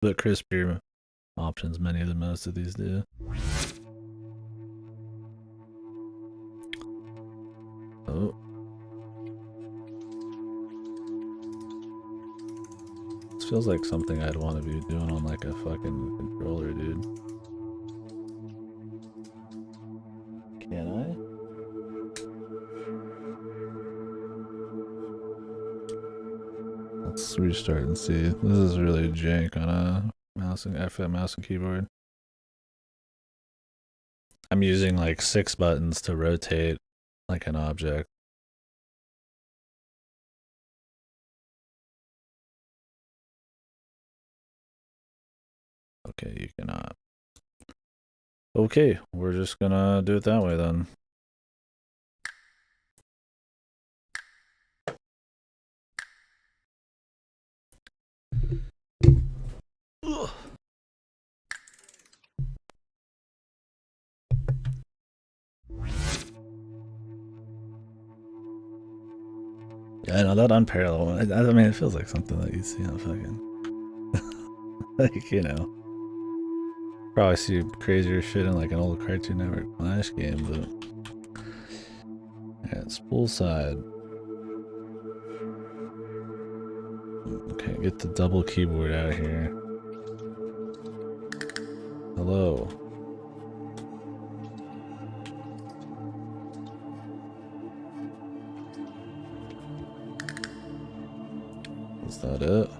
bit crispier options, many than most of these do. Oh. This feels like something I'd want to be doing on like a fucking controller, dude. Can I? Let's restart and see. This is really jank on a mouse and keyboard. I'm using like 6 buttons to rotate like an object. Okay, you cannot. Okay, we're just gonna do it that way then. Ugh. Yeah, I know that unparalleled one. I mean, it feels like something that you see on fucking, like, you know, probably see crazier shit in like an old Cartoon Network Flash game, but yeah, Spoolside. Okay, get the double keyboard out of here. Hello. Is that it?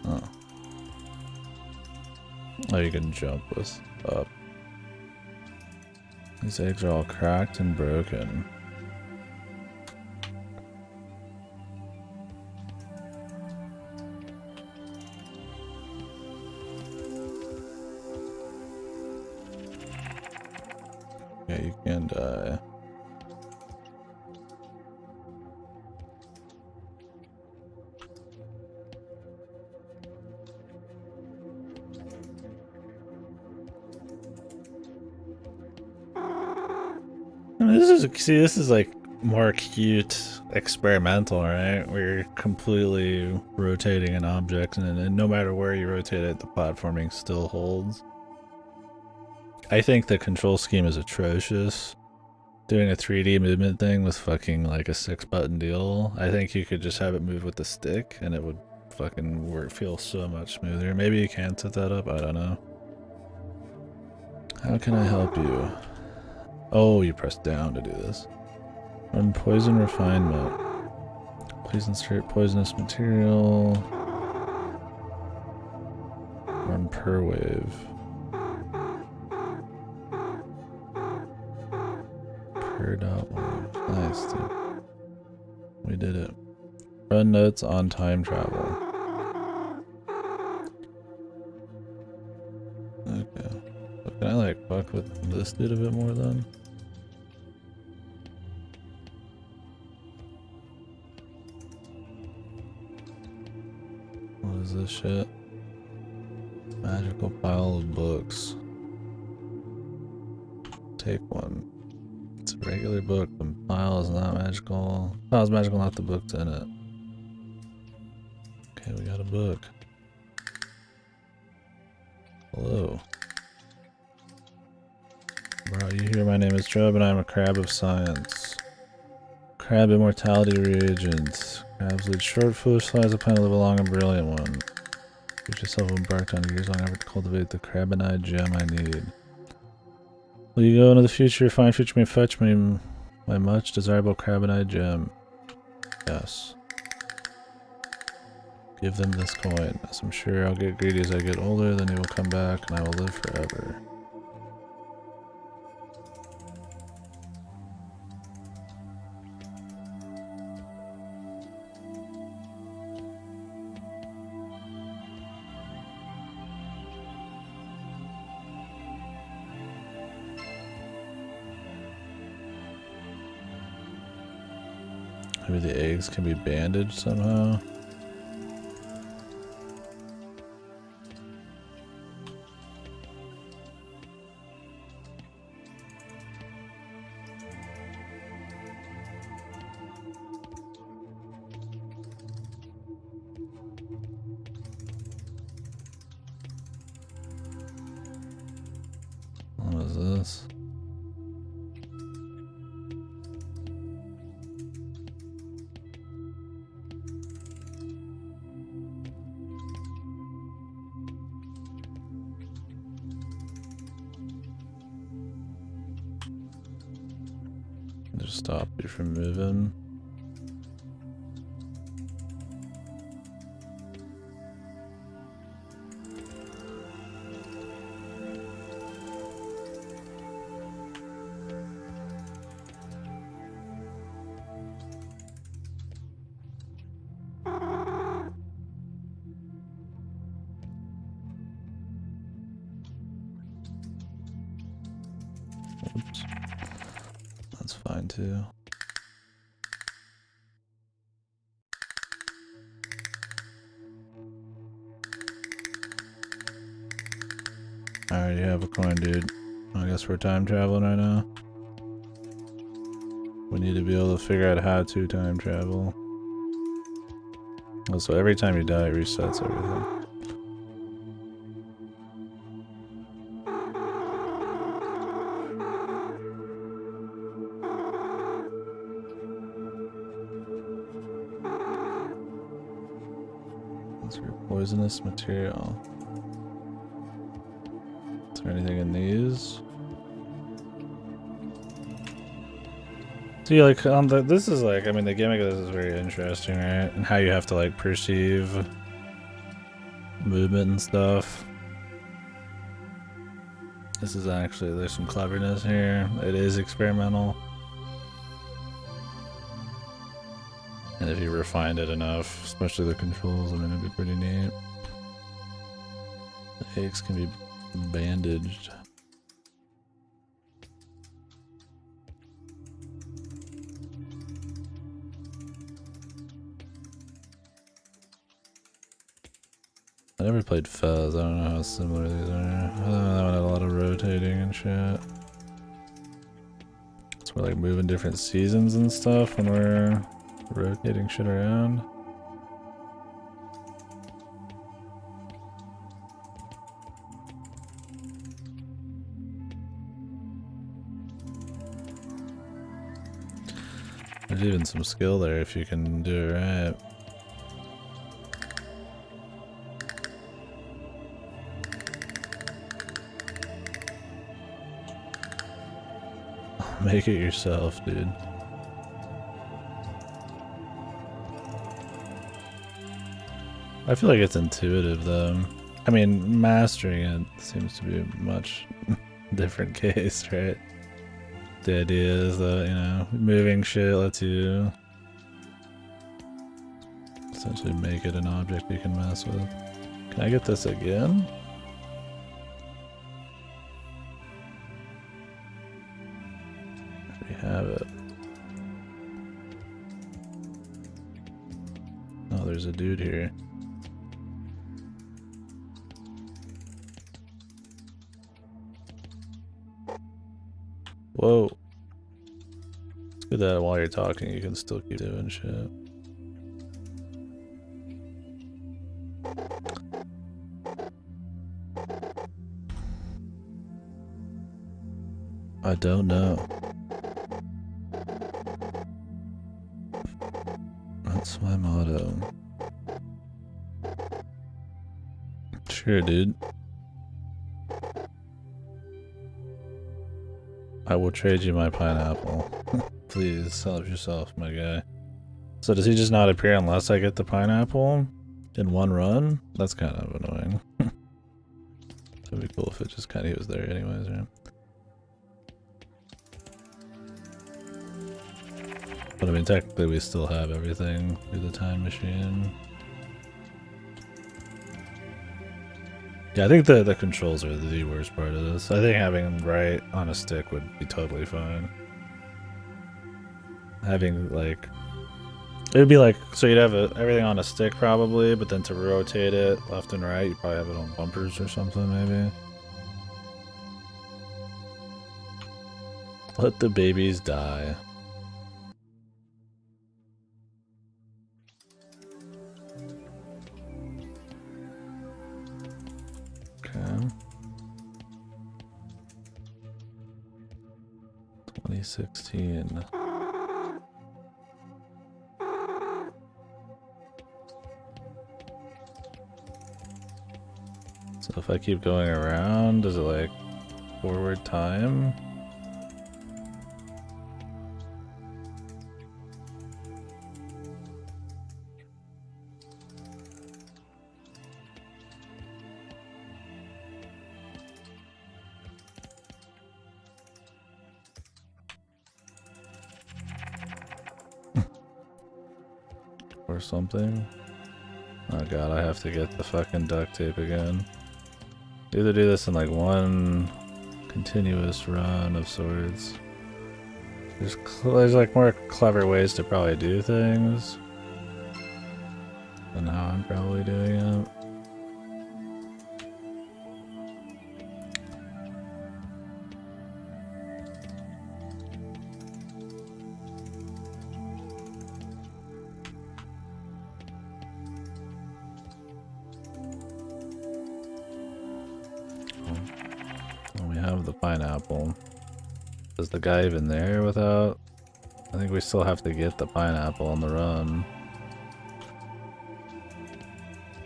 Oh. Oh, you can jump with up. These eggs are all cracked and broken. Yeah, you can die. I mean, this is like more cute experimental, right? Where you're completely rotating an object and no matter where you rotate it, the platforming still holds. I think the control scheme is atrocious. Doing a 3D movement thing with fucking like a 6-button deal, I think you could just have it move with the stick and it would fucking feel so much smoother. Maybe you can set that up, I don't know. How can I help you? Oh, you press down to do this. Run poison refinement. Please insert poisonous material. Run per wave. Per dot wave. Nice, dude. We did it. Run notes on time travel. Okay. So can I like fuck with this dude a bit more then? What is this shit? Magical pile of books. Take one. It's a regular book. The pile is not magical. The pile is magical, not the books in it. Okay, we got a book. Hello. Bro, you hear my name is Job and I'm a crab of science. Crab immortality reagent. Crabs lead short, foolish lives upon to live a long and brilliant one. Get yourself embarked on a years-long effort to cultivate the crabinide gem I need. Will you go into the future? Find future may fetch me my much desirable crabinide gem. Yes. Give them this coin, as I'm sure I'll get greedy as I get older, then you will come back and I will live forever. Maybe the eggs can be bandaged somehow. this. Just stop you from moving. Oops. That's fine too. Alright, you have a coin, dude. I guess we're time traveling right now. We need to be able to figure out how to time travel. Also, every time you die, it resets everything. That's your poisonous material. Is there anything in these? See, like, this is like, I mean, the gimmick of this is very interesting, right? And how you have to, like, perceive movement and stuff. This is actually, there's some cleverness here. It is experimental. And if you refined it enough, especially the controls, I mean, it'd be pretty neat. The eggs can be bandaged. I never played Fez, I don't know how similar these are. I don't know, that one had a lot of rotating and shit. So we're like moving different seasons and stuff when we're rotating shit around. There's even some skill there if you can do it right. Make it yourself, dude. I feel like it's intuitive though. I mean, mastering it seems to be a much different case, right? The idea is that, you know, moving shit lets you essentially make it an object you can mess with. Can I get this again? We have it. Oh, there's a dude here. Whoa. It's good that while you're talking you can still keep doing shit. I don't know. That's my motto. Sure, dude. I will trade you my pineapple. Please, help yourself, my guy. So does he just not appear unless I get the pineapple in one run? That's kind of annoying. It'd be cool if it just kind of was there anyways, right? But I mean, technically we still have everything through the time machine. Yeah, I think the controls are the worst part of this. I think having them right on a stick would be totally fine. Having, like... It would be like, so you'd have everything on a stick probably, but then to rotate it left and right, you'd probably have it on bumpers or something maybe. Let the babies die. Okay. 2016. So if I keep going around, does it like forward time? Or something? Oh god, I have to get the fucking duct tape again. Either do this in like one continuous run of sorts. There's like more clever ways to probably do things than how I'm probably doing it. We have the pineapple. Is the guy even there without? I think we still have to get the pineapple on the run.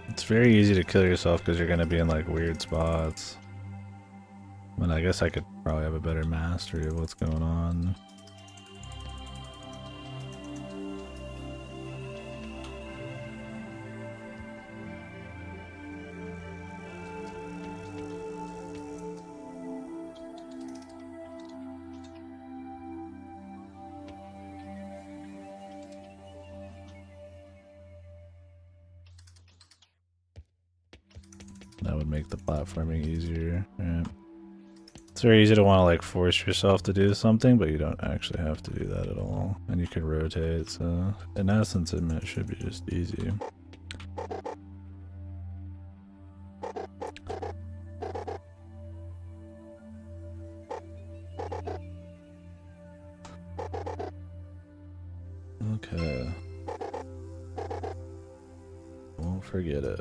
It's very easy to kill yourself because you're gonna be in like weird spots. I mean, I guess I could probably have a better mastery of what's going on. That would make the platforming easier. Right. It's very easy to want to like force yourself to do something, but you don't actually have to do that at all. And you can rotate, so in essence it should be just easy. Okay. Won't forget it.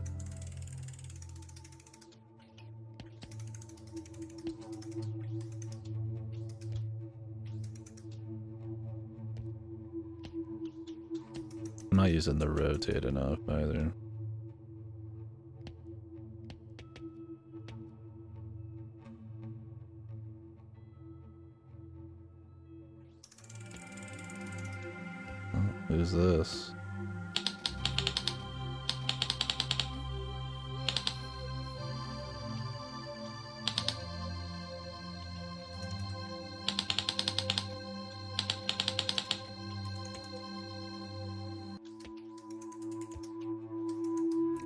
I'm not using the rotate enough either. Oh, who's this?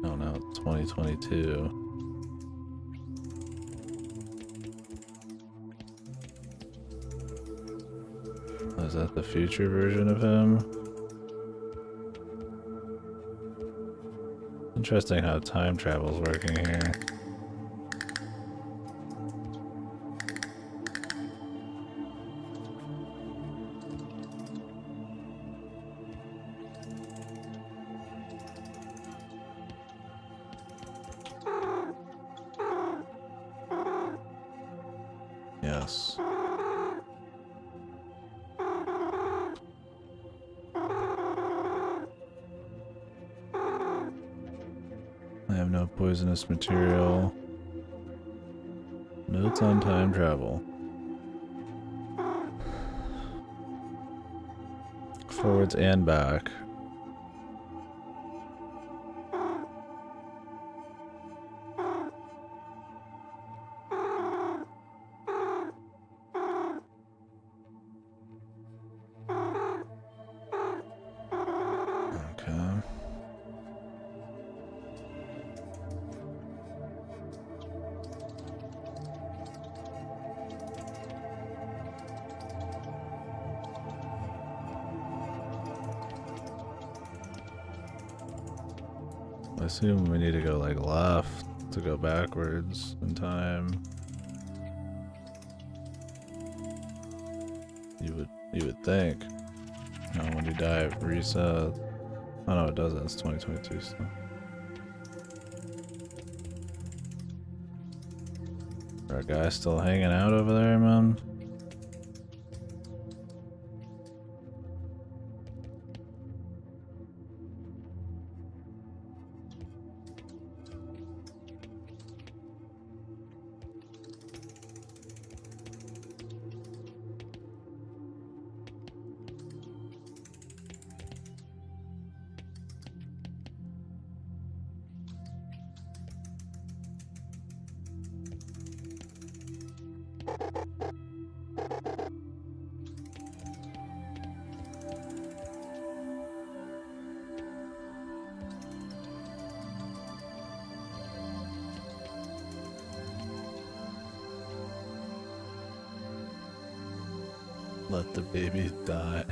Oh no, it's 2022. Is that the future version of him? Interesting how time travel's working here. Yes. I have no poisonous material. Notes on time travel. Forwards and back. Okay. I assume we need to go like left to go backwards in time. You would think. No, when you die, it reset. Oh no, it doesn't. It's 2022 still. Our guy still hanging out over there, man. Let the baby die.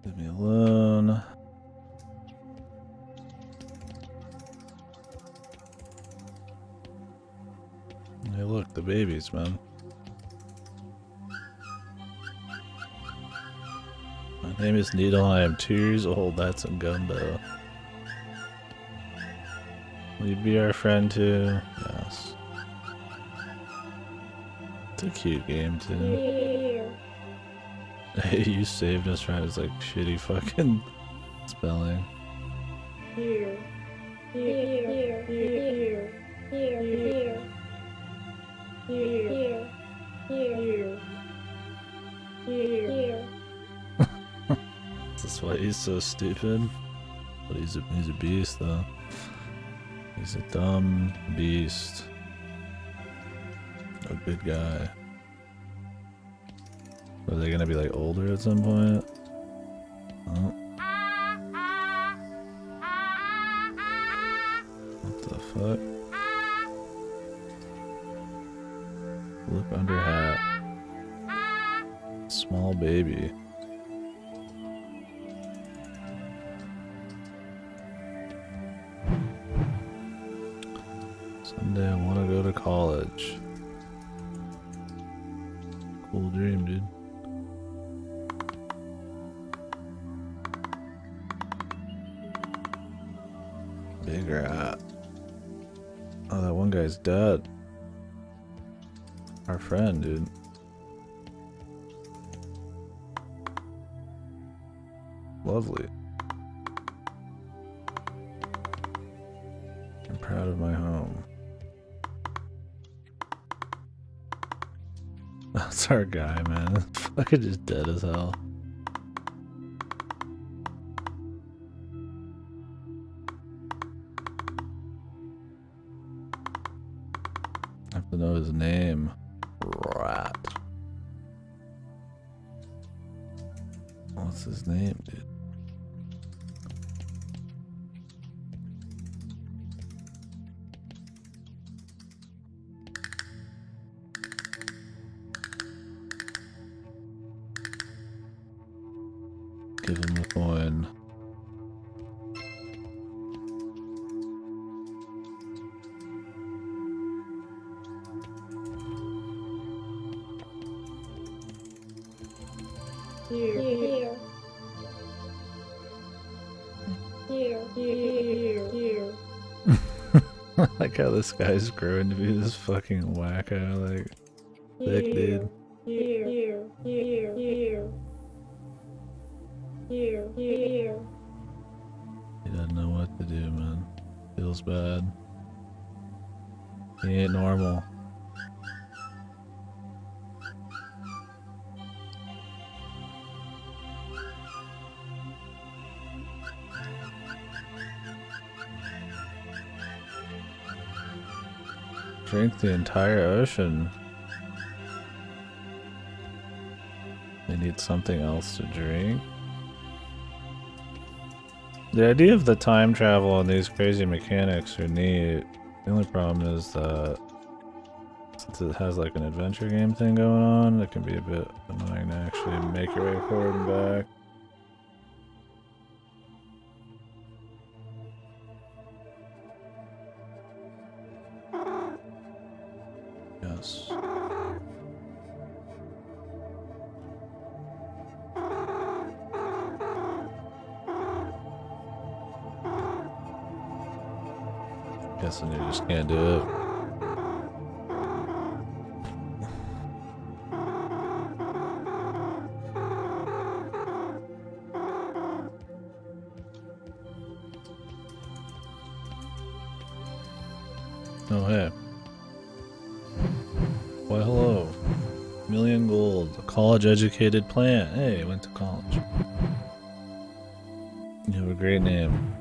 Leave me alone. Hey, look, the babies, man. My name is Needle and I am 2 years old. That's some gumbo. Will you be our friend too? Yes. It's a cute game too. Hey, you saved us from his like shitty fucking spelling. Here. Is this why he's so stupid? But he's a beast though. He's a dumb beast. A good guy. Are they gonna be like older at some point? Oh. What the fuck? Look under hat. Small baby. Someday I want to go to college. Cool dream, dude. Big rat. Oh, that one guy's dead. Our friend, dude. Lovely. I'm proud of my home. That's our guy, man. Fucking just dead as hell. I have to know his name. Rat. What's his name, dude? Give him a coin. Here. I like how this guy's growing to be this fucking wacko, like, thick dude. Here. He doesn't know what to do, man. Feels bad. He ain't normal. Drink the entire ocean. They need something else to drink. The idea of the time travel and these crazy mechanics are neat. The only problem is that since it has like an adventure game thing going on, it can be a bit annoying to actually make your way forward and back. Yes. Guessing you just can't do it. Oh, hey. Why, hello. Million gold. A college-educated plant. Hey, went to college. You have a great name.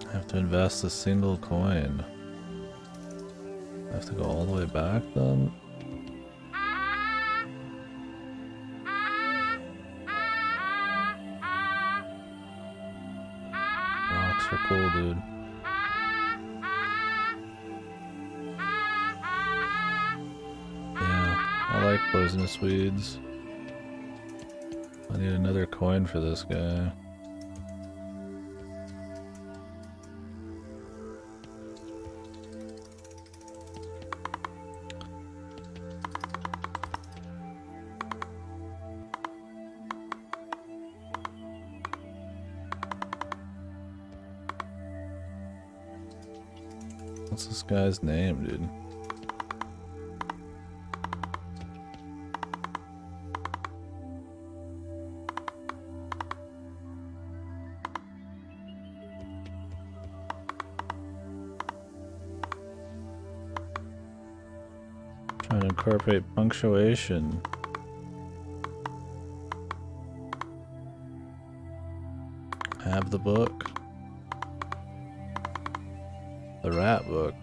I have to invest a single coin. I have to go all the way back then? Rocks are cool, dude. Yeah, I like poisonous weeds. I need another coin for this guy. What's this guy's name, dude? Trying to incorporate punctuation. Have the book. The rat book.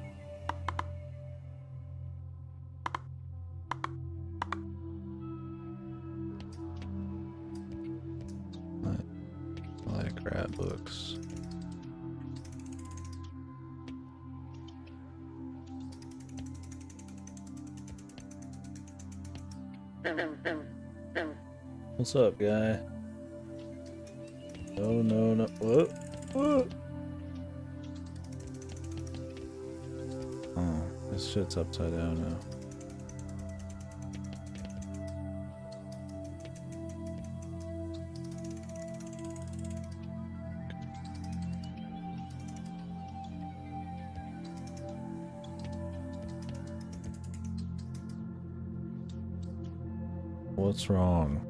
I like rat books. What's up, guy? No, no, no. What? What? Oh, this shit's upside down now. What's wrong?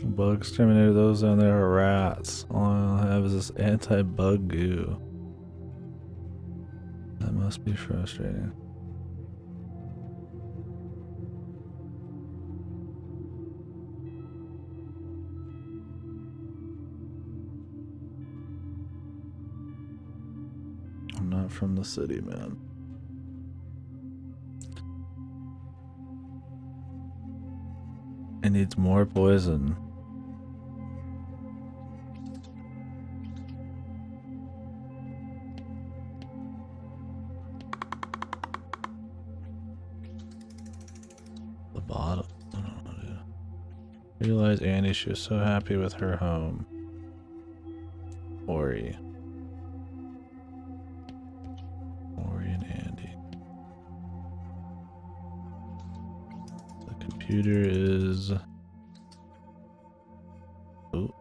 Bug exterminator, those down there are rats. All I'll have is this anti-bug goo. That must be frustrating. I'm not from the city, man. It needs more poison. The bottom. I don't know, dude. Realize Andy, she was so happy with her home. Ori. Ori and Andy. The computer is... Oh.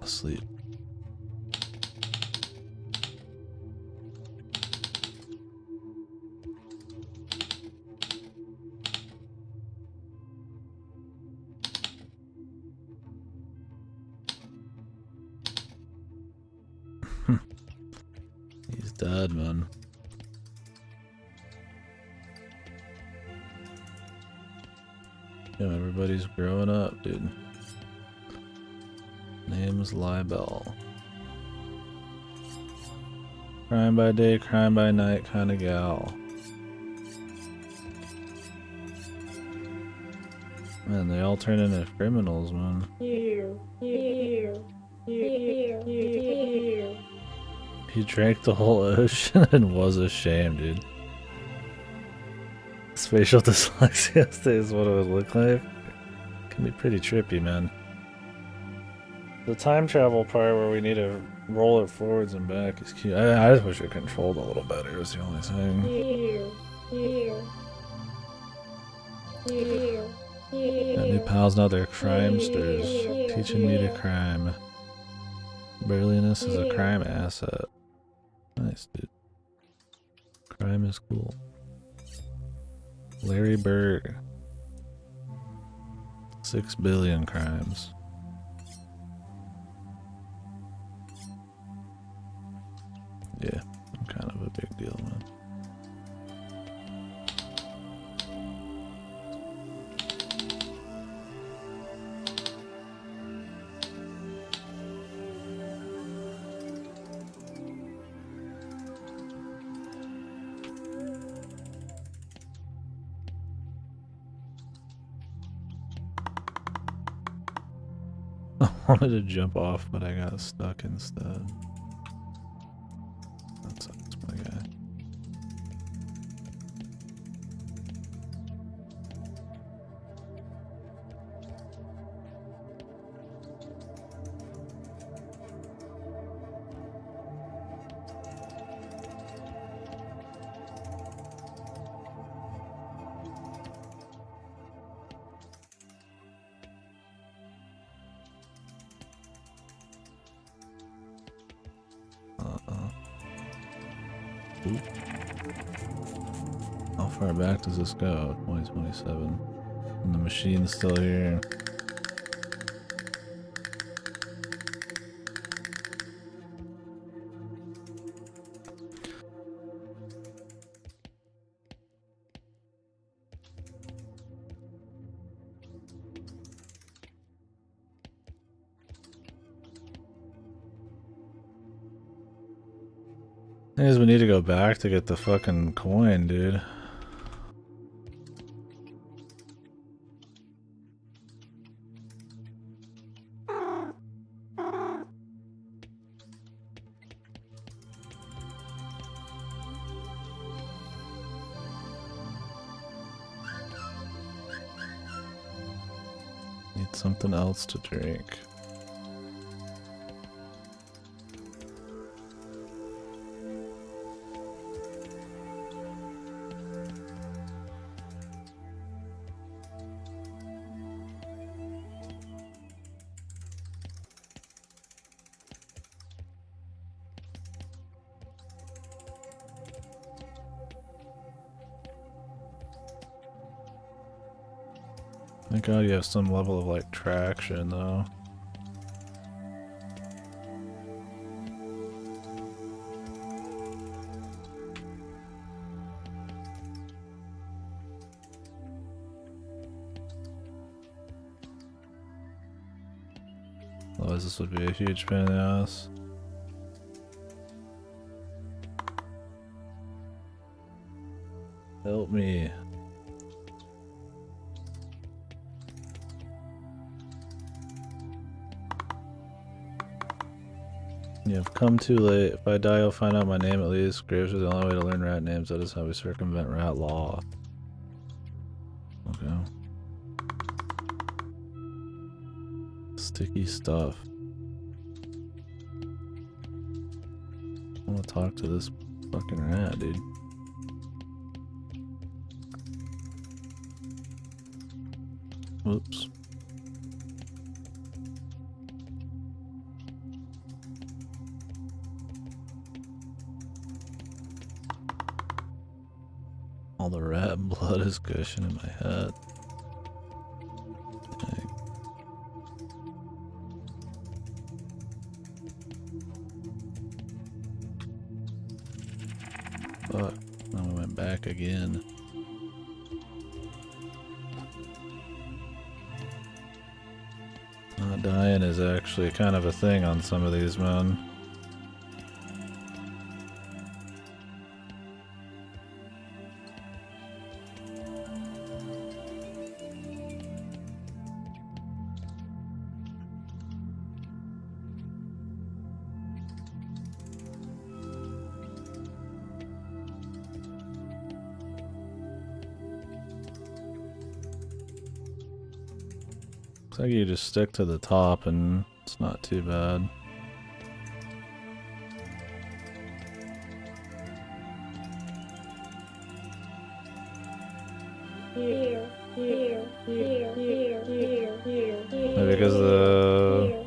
Asleep. He's dead, man. Yeah, everybody's growing up, dude. Name's Libel. Crime by day, crime by night kind of gal. Man, they all turn into criminals, man. He drank the whole ocean and was ashamed, dude. Spatial dyslexia is what it would look like. Can be pretty trippy, man. The time travel part where we need to roll it forwards and back is cute. I just wish it controlled a little better, is the only thing. Got new pals now, they're crimesters. Teaching me to crime. Burliness is a crime asset. Nice, dude. Crime is cool. Larry Bird. 6 billion crimes. Yeah, I'm kind of a big deal, man. wanted to jump off, but I got stuck instead. That sucks, my guy. Oop. How far back does this go? 2027. And the machine's still here. Thing is, we need to go back to get the fucking coin, dude. Need something else to drink. Thank God you have some level of like traction though. Otherwise this would be a huge pain in the ass. Help me. You've come too late. If I die, you'll find out my name at least. Graves are the only way to learn rat names. That is how we circumvent rat law. Okay. Sticky stuff. I want to talk to this fucking rat, dude. Whoops. All the rat blood is gushing in my head. Dang. Fuck. Now we went back again. Not dying is actually kind of a thing on some of these, man. Looks like you just stick to the top and it's not too bad. Maybe because the...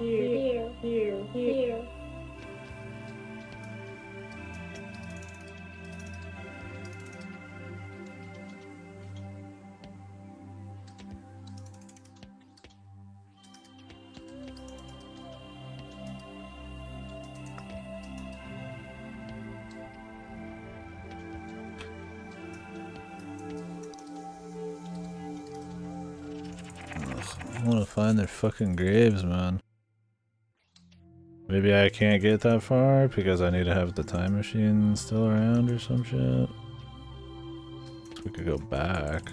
I want to find their fucking graves, man. Maybe I can't get that far because I need to have the time machine still around or some shit. So we could go back.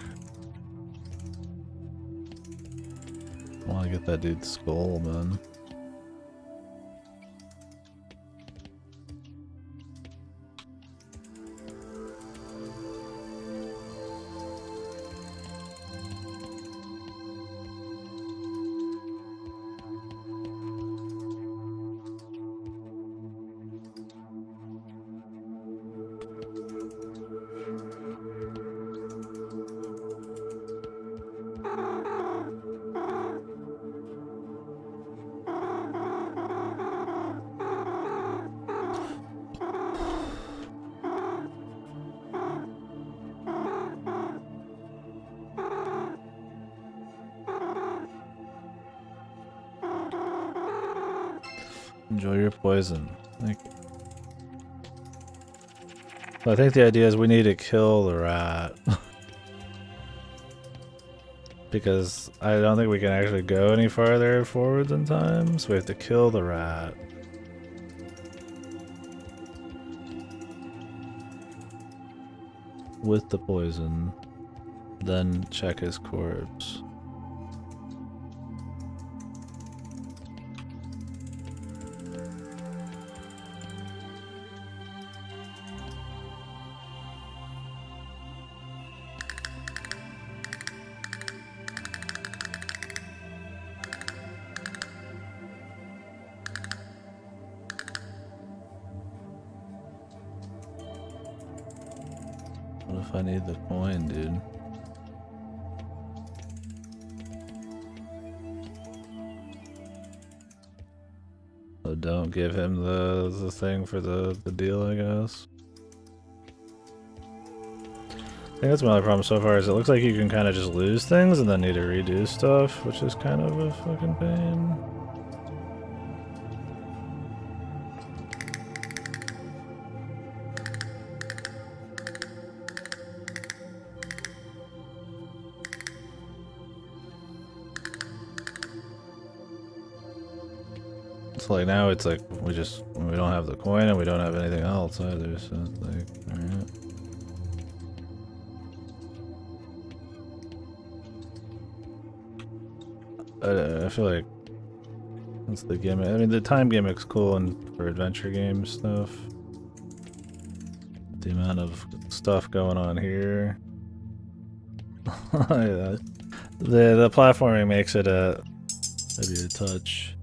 I want to get that dude's skull, man. Enjoy your poison. Thank you. So I think the idea is we need to kill the rat. Because I don't think we can actually go any farther forwards in time, so we have to kill the rat. With the poison, then check his corpse. What if I need the coin, dude? So don't give him the thing for the deal, I guess. I think that's my only problem so far is it looks like you can kind of just lose things and then need to redo stuff, which is kind of a fucking pain. So like now it's like we don't have the coin and we don't have anything else either, so it's like, alright. I feel like that's the gimmick. I mean, the time gimmick's cool and for adventure game stuff. The amount of stuff going on here. Yeah. The platforming makes it maybe a touch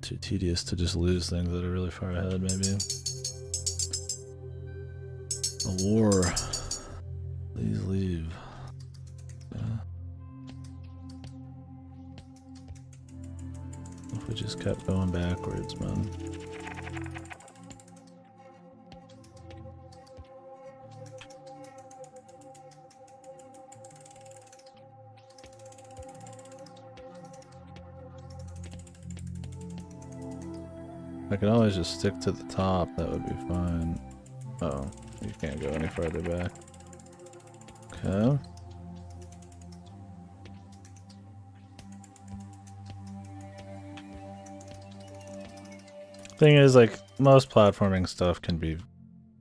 too tedious to just lose things that are really far ahead, maybe. A war. Please leave. Yeah. If we just kept going backwards, man. I can always just stick to the top, that would be fine. Oh, you can't go any further back. Okay. Thing is, like, most platforming stuff can be,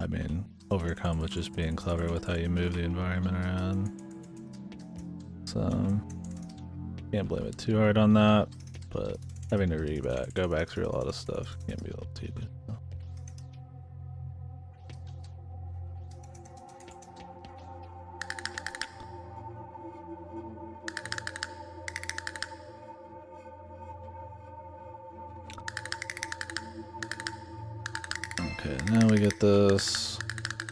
I mean, overcome with just being clever with how you move the environment around. So, can't blame it too hard on that, but having to go back through a lot of stuff can be a little tedious. Okay, now we get this.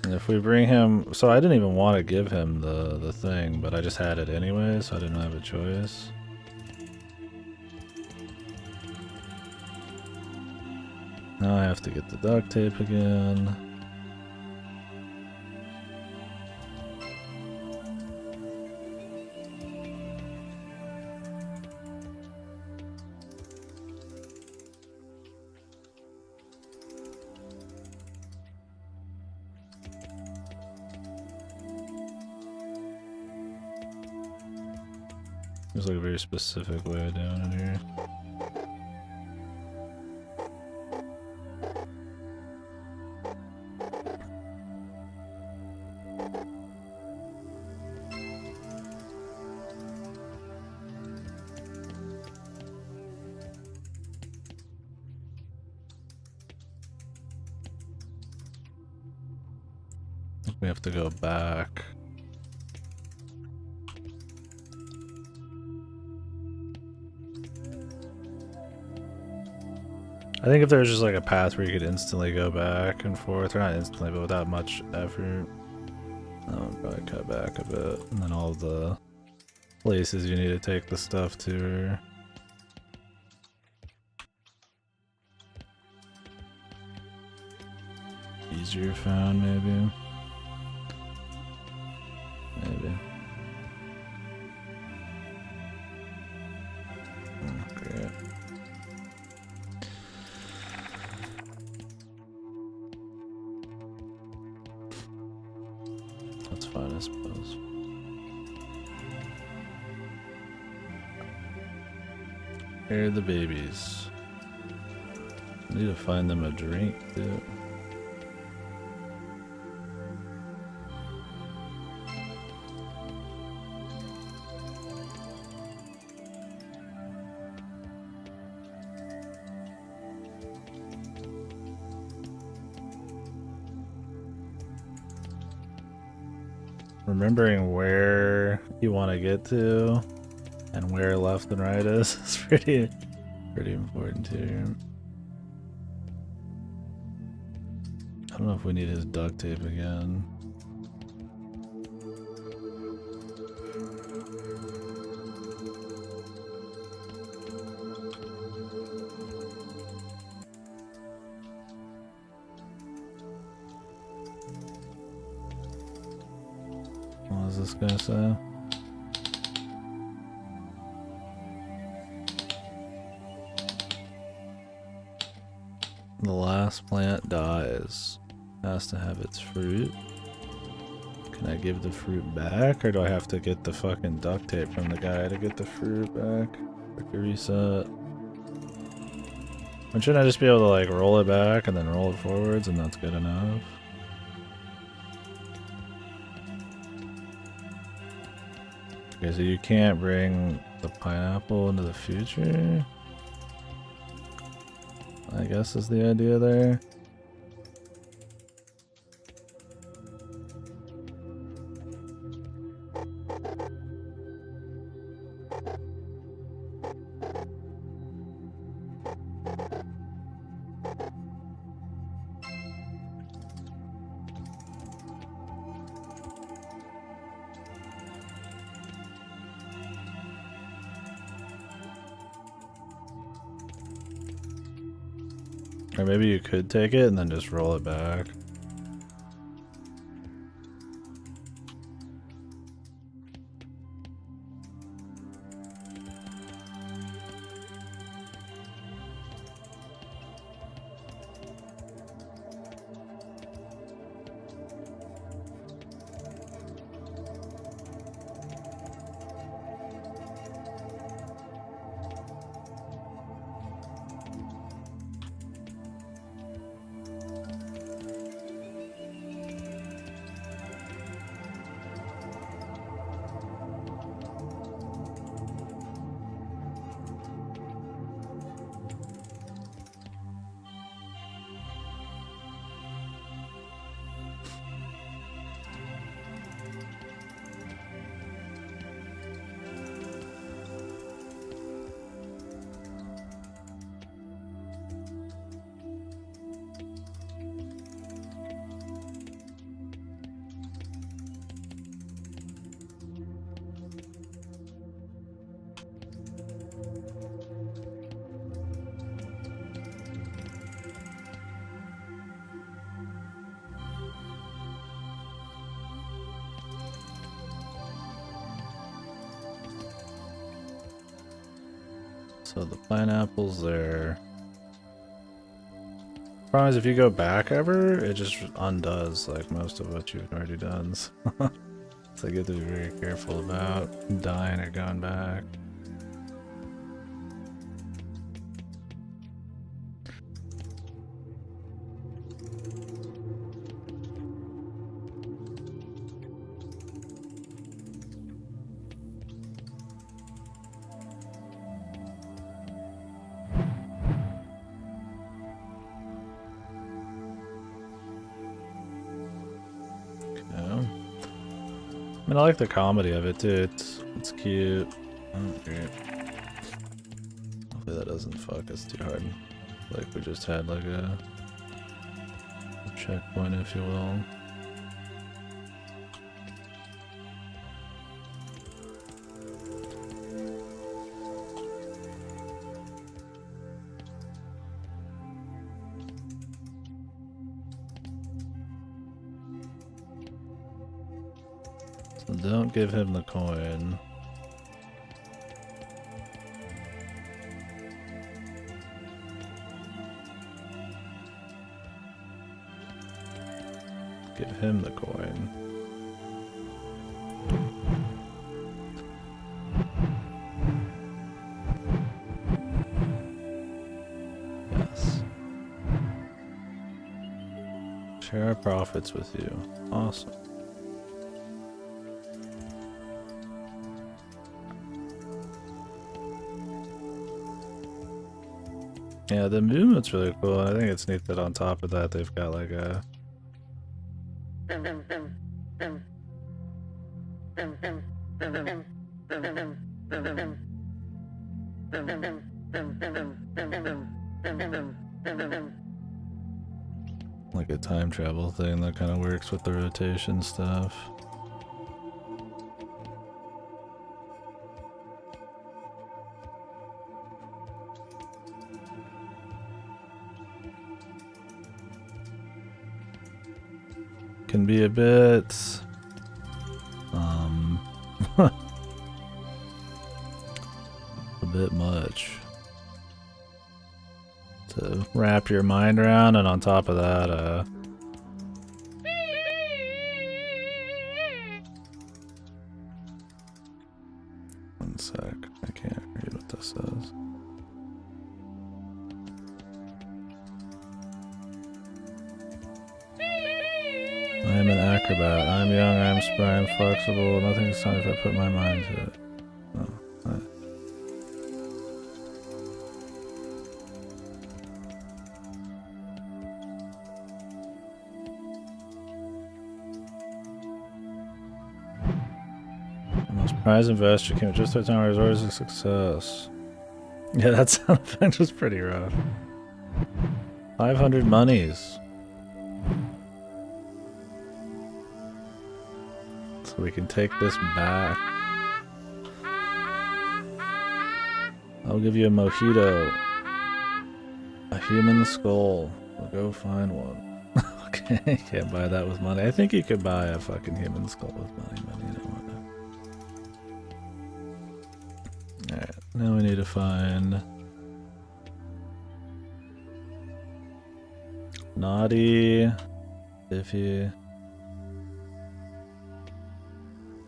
And if we bring him... So I didn't even want to give him the thing, but I just had it anyway, so I didn't have a choice. Now I have to get the duct tape again. There's like a very specific way of doing it here. I think we have to go back. I think if there was just like a path where you could instantly go back and forth, or not instantly, but without much effort, that would probably cut back a bit. And then all the places you need to take the stuff to are easier found, maybe. Maybe. Oh, great. That's fine, I suppose. Here are the babies. I need to find them a drink, too. Remembering where you want to get to and where left and right is pretty important too. I don't know if we need his duct tape again. What is this gonna say? The last plant dies. Has to have its fruit. Can I give the fruit back, or do I have to get the fucking duct tape from the guy to get the fruit back? Quick reset. Or shouldn't I just be able to like roll it back and then roll it forwards and that's good enough? Okay, so you can't bring the pineapple into the future? I guess is the idea there. Or maybe you could take it and then just roll it back. So the pineapple's there. Problem is, if you go back ever, it just undoes like most of what you've already done. So you have to be very careful about dying or going back. I mean, I like the comedy of it too. It's cute. Oh, great. Hopefully that doesn't fuck us too hard. Like we just had like a checkpoint, if you will. So don't give him the coin. Give him the coin. Share our profits with you. Awesome. Yeah, the movement's really cool. I think it's neat that on top of that they've got like a like a time travel thing that kind of works with the rotation stuff. Can be a bit a bit much to wrap your mind around, and on top of that one sec, I can't read what this says. I am an acrobat. I am young, I am spry, I am flexible. Nothing is time if I put my mind to it. Oh, the most prized investor came at just the time where his orders a success. Yeah, that sound effect was pretty rough. 500 monies. So we can take this back. I'll give you a mojito. A human skull. We'll go find one. Okay, can't buy that with money. I think you could buy a fucking human skull with money, but you don't want to. Alright, now we need to find Naughty, Iffy,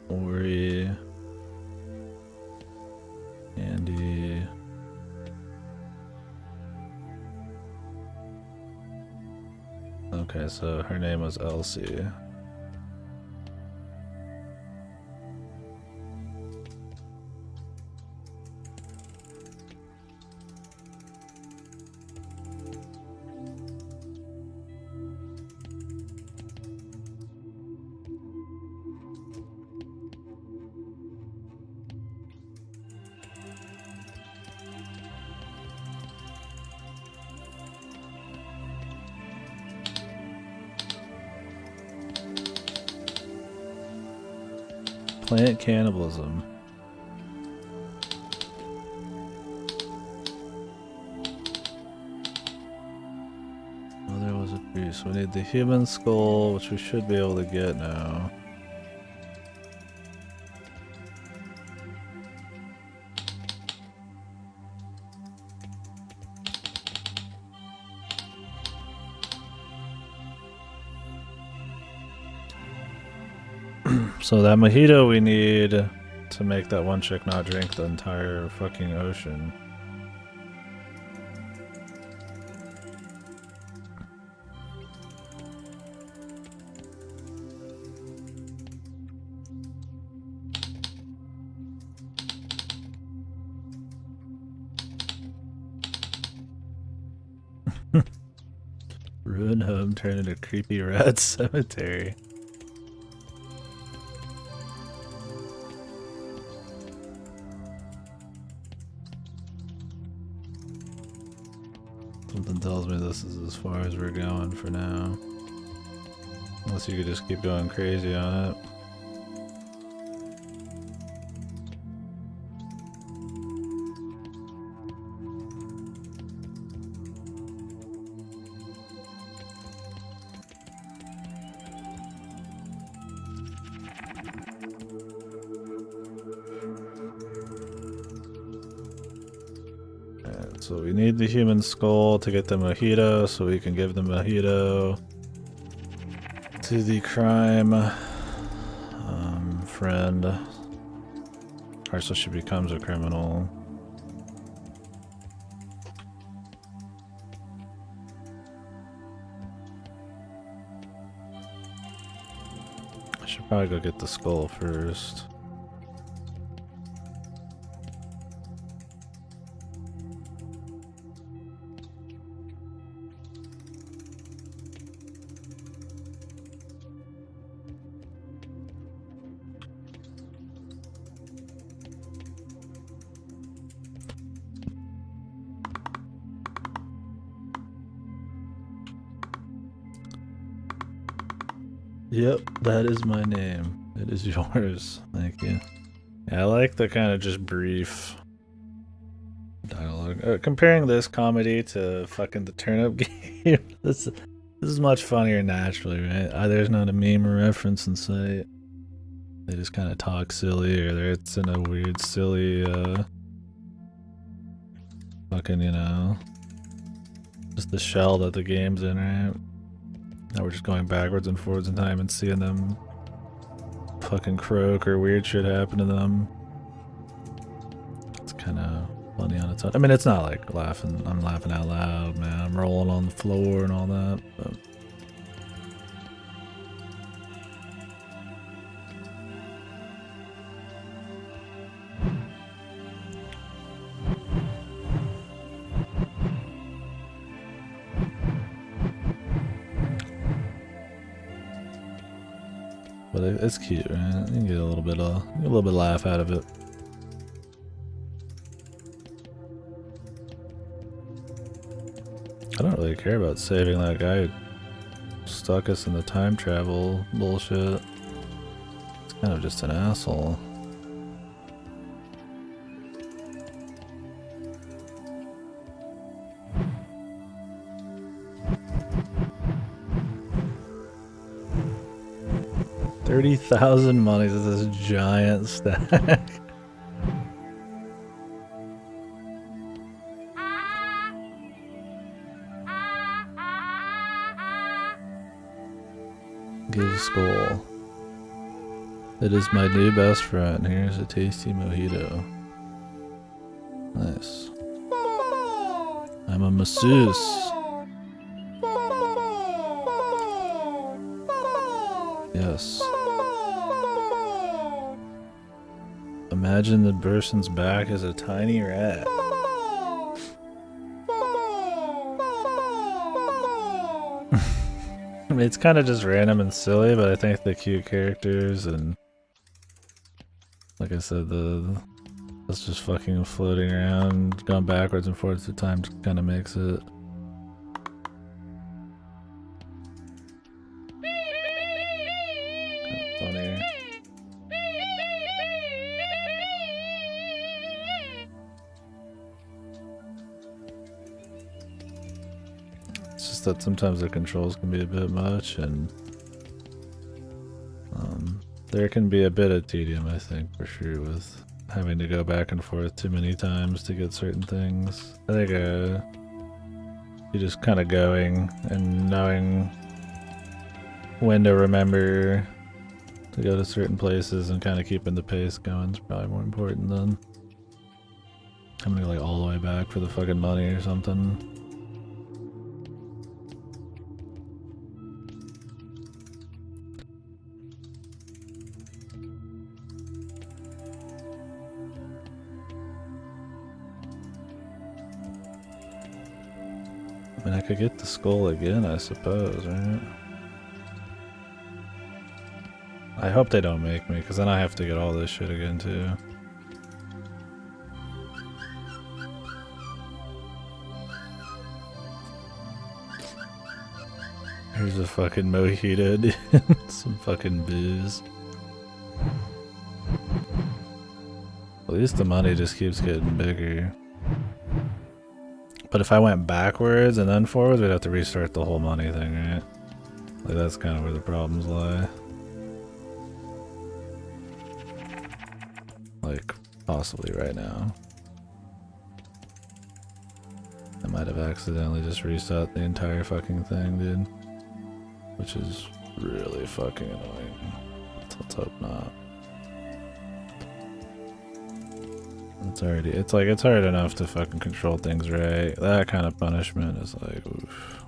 Ori, Andy, okay, so her name was Elsie. Plant cannibalism. Oh, there was a piece. We need the human skull, which we should be able to get now. So that mojito we need to make that one chick not drink the entire fucking ocean. Ruined home turned into creepy rat cemetery. Something tells me this is as far as we're going for now. Unless you could just keep going crazy on it. So we need the human skull to get the mojito, so we can give the mojito to the crime friend. Alright, so she becomes a criminal. Probably go get the skull first. Yep, that is my name. It is yours. Thank you. Yeah, I like the kind of just brief dialogue. Comparing this comedy to fucking the turnip game, this is much funnier naturally, right? There's not a meme or reference in sight. They just kind of talk silly, or it's in a weird, silly, fucking, you know, just the shell that the game's in, right? Now we're just going backwards and forwards in time and seeing them fucking croak or weird shit happen to them. It's kind of funny on its own. I mean, it's not like I'm laughing out loud, man. I'm rolling on the floor and all that, but... But it's cute, right? You can get a little bit laugh out of it. I don't really care about saving that guy who stuck us in the time travel bullshit. It's kind of just an asshole. $30,000 monies is this giant stack. Give skull. It is my new best friend. Here's a tasty mojito. Nice. I'm a masseuse. Yes. Imagine the person's back is a tiny rat. I mean, it's kind of just random and silly, but I think the cute characters and, like I said, that's just fucking floating around, going backwards and forwards through time kind of makes it. Funny. It's just that sometimes the controls can be a bit much, and there can be a bit of tedium, I think, for sure, with having to go back and forth too many times to get certain things. I think you're just kind of going and knowing when to remember to go to certain places and kind of keeping the pace going is probably more important than having to go like all the way back for the fucking money or something. I mean, I could get the skull again, I suppose, right? I hope they don't make me, because then I have to get all this shit again, too. Here's a fucking mojito, dude. Some fucking booze. At least the money just keeps getting bigger. But if I went backwards and then forwards, we'd have to restart the whole money thing, right? Like, that's kind of where the problems lie. Like, possibly right now. I might have accidentally just reset the entire fucking thing, dude. Which is really fucking annoying. Let's hope not. It's hard enough to fucking control things right. That kind of punishment is like, oof.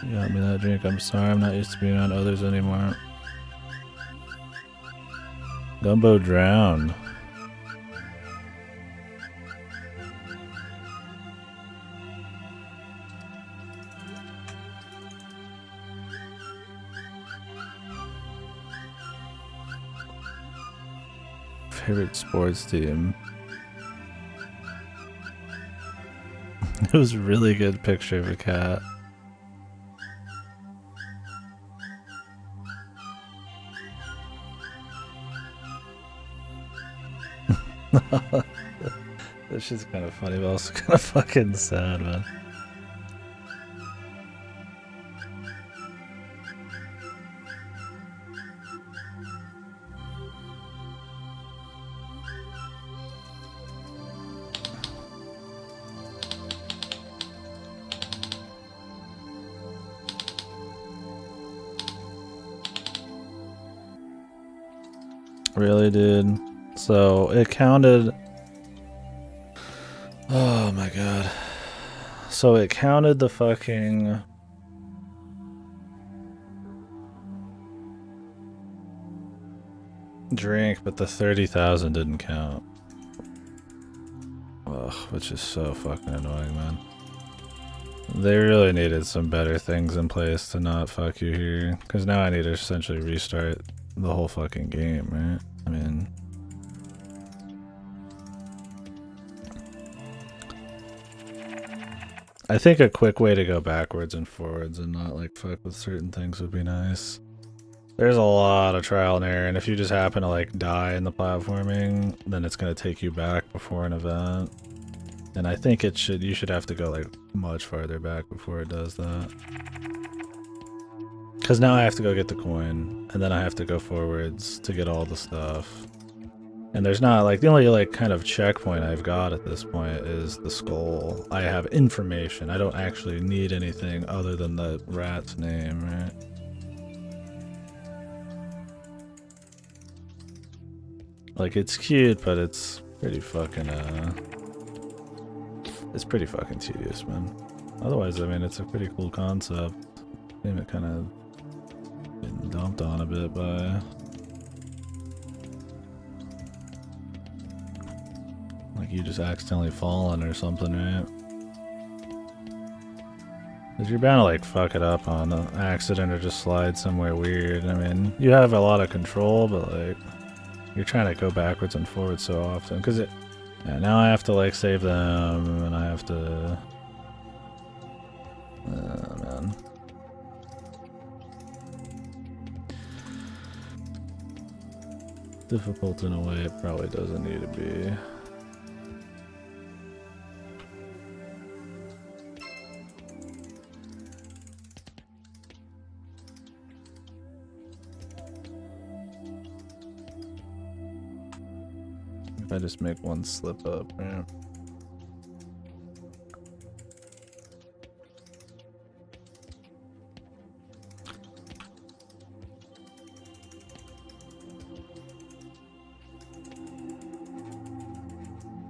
You got me that drink. I'm sorry, I'm not used to being around others anymore. Gumbo drowned. Favorite sports team. It was a really good picture of a cat. That shit's kind of funny, but also kind of fucking sad, man. Really, dude? So it counted. Oh my god. So it counted the fucking drink, but the 30,000 didn't count. Ugh, which is so fucking annoying, man. They really needed some better things in place to not fuck you here. Because now I need to essentially restart the whole fucking game, right? I mean... I think a quick way to go backwards and forwards and not like fuck with certain things would be nice. There's a lot of trial and error, and if you just happen to like die in the platforming, then it's gonna take you back before an event. And I think it should, you should have to go like much farther back before it does that. Cause now I have to go get the coin, and then I have to go forwards to get all the stuff. And there's not, like, the only, like, kind of checkpoint I've got at this point is the skull. I have information. I don't actually need anything other than the rat's name, right? Like, it's cute, but it's pretty fucking, it's pretty fucking tedious, man. Otherwise, I mean, it's a pretty cool concept. I think it kind of getting dumped on a bit by... Like you just accidentally fallen or something, right? Cause you're bound to like fuck it up on an accident or just slide somewhere weird. I mean, you have a lot of control, but like you're trying to go backwards and forwards so often. Cause it, yeah, now I have to like save them, and I have to. Oh man. Difficult in a way it probably doesn't need to be. If I just make one slip up, right?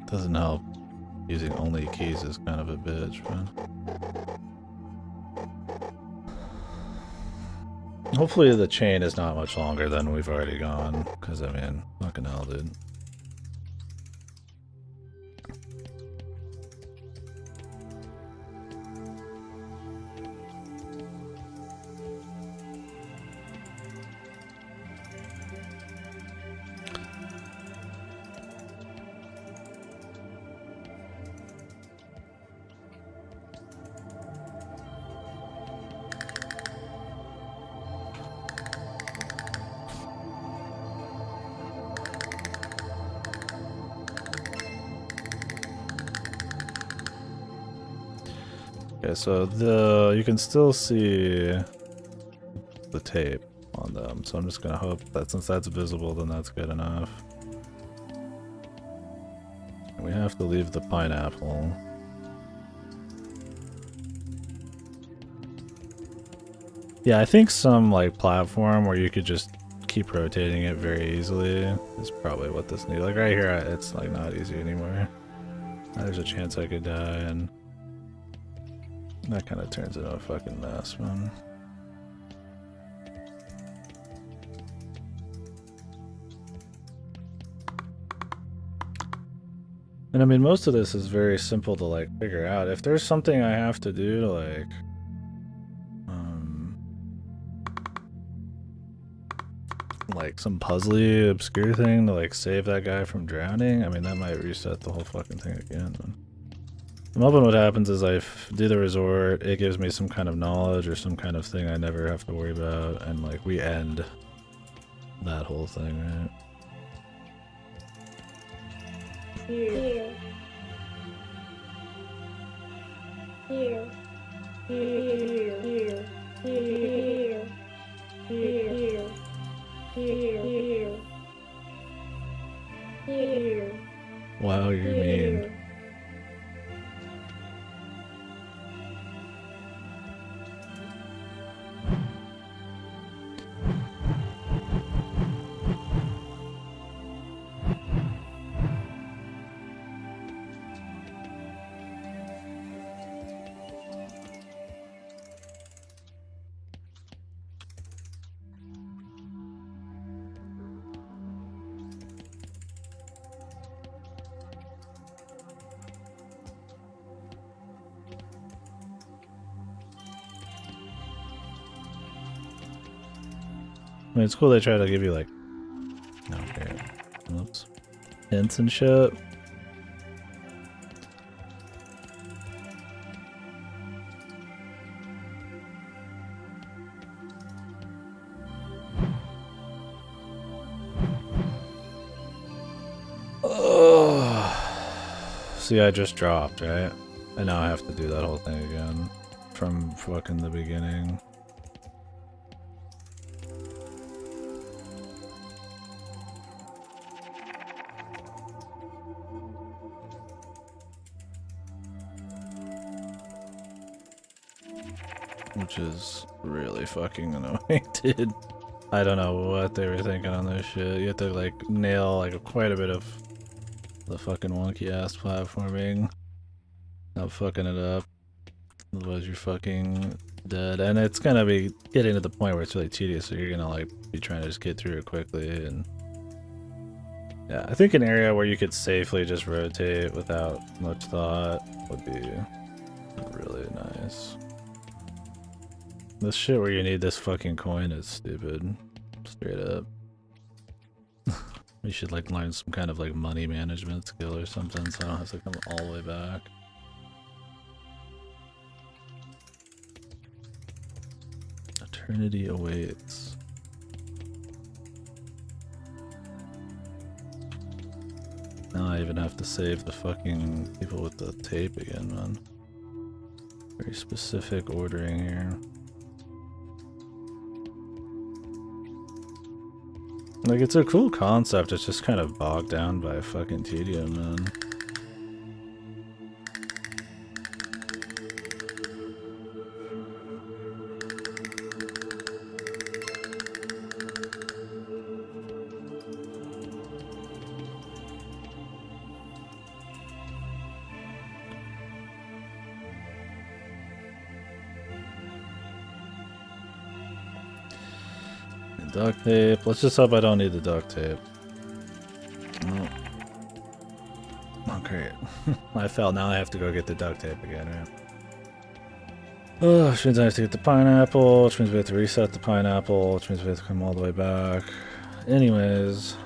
Doesn't help. Using only keys is kind of a bitch, man. Hopefully the chain is not much longer than we've already gone, because I mean, fucking hell, dude. Okay, so you can still see the tape on them, so I'm just gonna hope that since that's visible, then that's good enough. And we have to leave the pineapple. Yeah, I think some like platform where you could just keep rotating it very easily is probably what this needs. Like right here, it's like not easy anymore. There's a chance I could die, and That kind of turns into a fucking mess, man. And I mean, most of this is very simple to like figure out. If there's something I have to do to like some puzzly, obscure thing to like save that guy from drowning, I mean, that might reset the whole fucking thing again. I'm hoping what happens is I do the resort, it gives me some kind of knowledge or some kind of thing I never have to worry about, and like we end that whole thing, right? Here. Here. Here. Here. Here. Here. Here. Here. Wow, you're mean. I mean, it's cool they try to give you like, okay, oops, hints and shit. Oh, see, I just dropped, right? And now I have to do that whole thing again from fucking the beginning. Which is really fucking annoying, dude. I don't know what they were thinking on this shit. You have to like nail like quite a bit of the fucking wonky ass platforming. Not fucking it up. Otherwise you're fucking dead. And it's gonna be getting to the point where it's really tedious, so you're gonna like be trying to just get through it quickly. And yeah, I think an area where you could safely just rotate without much thought would be really nice. This shit where you need this fucking coin is stupid. Straight up. We should like learn some kind of like money management skill or something so I don't have to come all the way back. Eternity awaits. Now I even have to save the fucking people with the tape again, man. Very specific ordering here. Like, it's a cool concept, it's just kind of bogged down by fucking tedium, man. Duct tape. Let's just hope I don't need the duct tape. Oh, great. I fell. Now I have to go get the duct tape again, right? Oh, which means I have to get the pineapple, which means we have to reset the pineapple, which means we have to come all the way back. Anyways.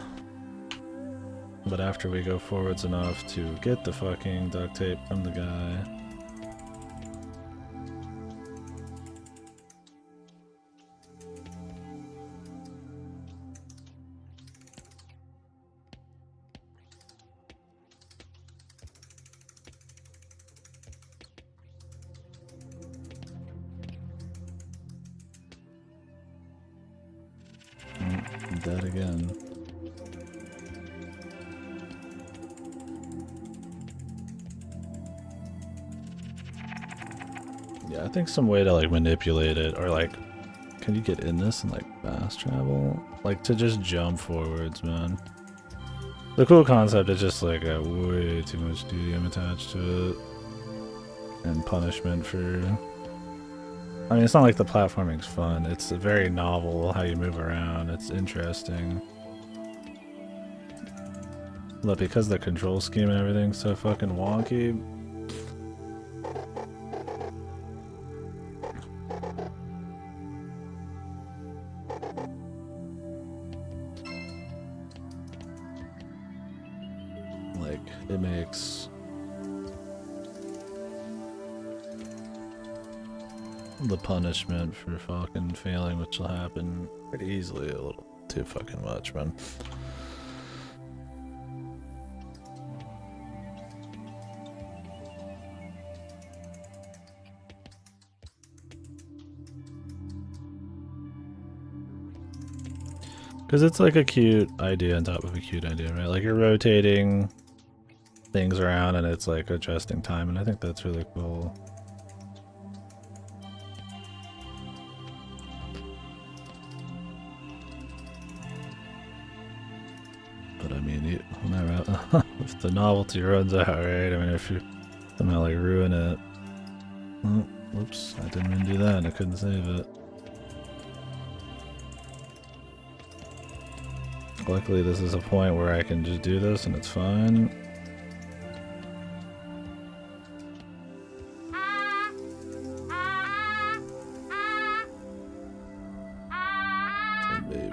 But after we go forwards enough to get the fucking duct tape from the guy. Dead again. Yeah, I think some way to like manipulate it, or like, can you get in this and like fast travel? Like to just jump forwards, man. The cool concept is just like way too much tedium attached to it. And punishment for I mean, it's not like the platforming's fun. It's very novel how you move around. It's interesting. But because the control scheme and everything's so fucking wonky, like, it makes the punishment for fucking failing, which will happen pretty easily, a little too fucking much, man. Because it's like a cute idea on top of a cute idea, right? Like you're rotating things around and it's like adjusting time, and I think that's really cool. But I mean, if the novelty runs out, right? I mean, if you somehow like ruin it. Oh, whoops, I didn't mean to do that and I couldn't save it. Luckily, this is a point where I can just do this and it's fine. So baby.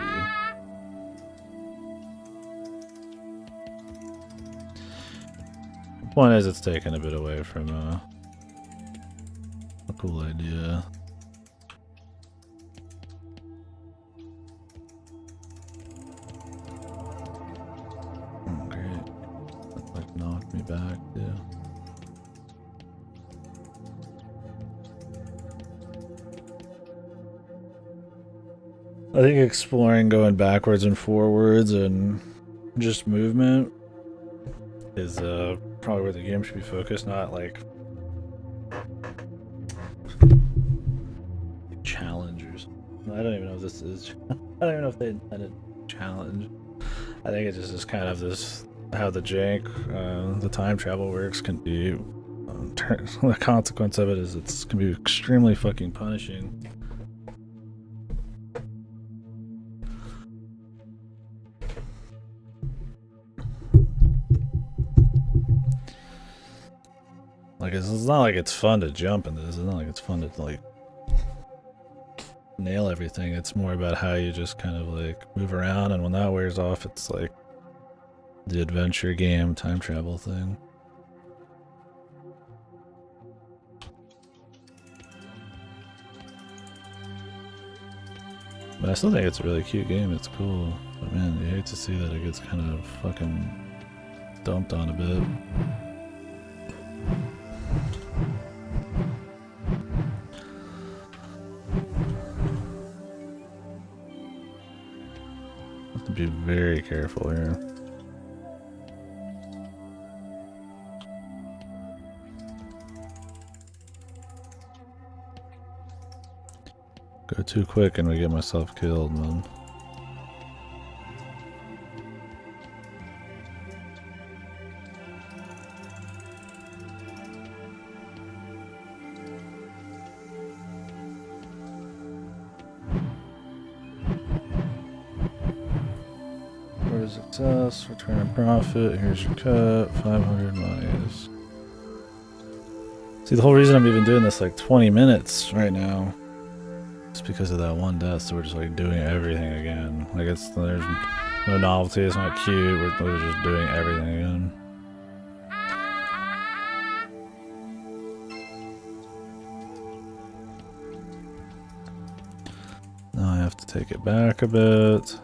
The point is, it's taken a bit away from a cool idea. Knocked me back, too. I think exploring going backwards and forwards and just movement is probably where the game should be focused, not like challengers. I don't even know if this is. I don't even know if they intended challenge. I think it just is kind of this. How the jank, the time travel works can be, the consequence of it is it's can be extremely fucking punishing. Like it's not like it's fun to jump in this. It's not like it's fun to like nail everything. It's more about how you just kind of like move around, and when that wears off, it's like the adventure game time travel thing. But I still think it's a really cute game. It's cool. But man, you hate to see that it gets kind of fucking dumped on a bit. Have to be very careful here. Go too quick and we get myself killed, man. For success, return a profit, here's your cut, 500 monies. See, the whole reason I'm even doing this like 20 minutes right now is because of that one death, so we're just like doing everything again. Like there's no novelty, it's not cute, we're just doing everything again. Now I have to take it back a bit.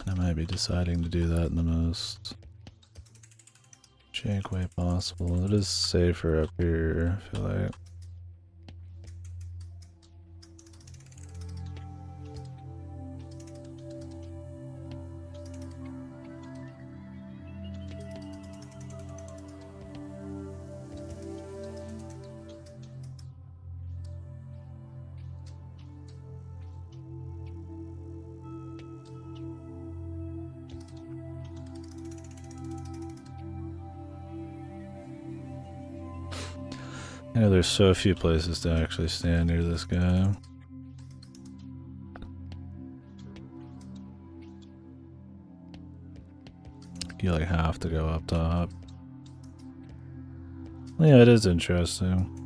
I might be deciding to do that in the most jank way possible. It is safer up here, I feel like. I know there's so few places to actually stand near this guy. You like have to go up top. Yeah, it is interesting.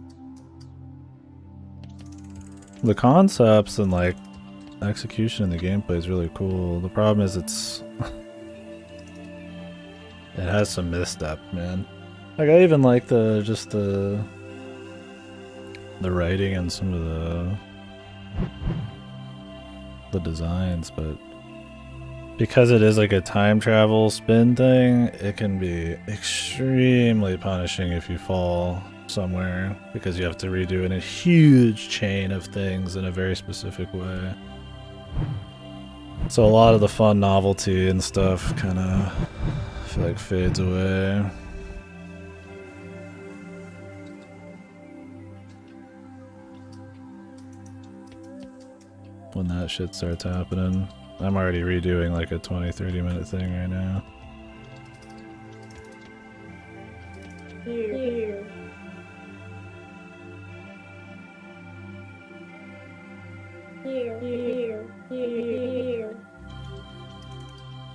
The concepts and like execution in the gameplay is really cool. The problem is it has some misstep, man. Like I even like the writing and some of the designs, but because it is like a time travel spin thing, it can be extremely punishing if you fall somewhere because you have to redo in a huge chain of things in a very specific way. So a lot of the fun novelty and stuff kind of feel like fades away. When that shit starts happening. I'm already redoing like a 20-30 minute thing right now. Here. Here. Here. Here.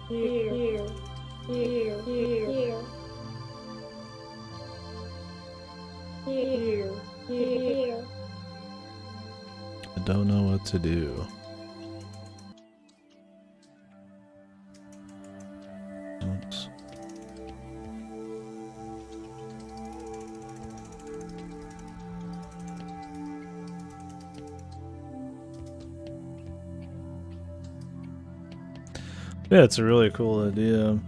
Here. Here. Here. Here. Here. I don't know what to do. Oops. Yeah, it's a really cool idea.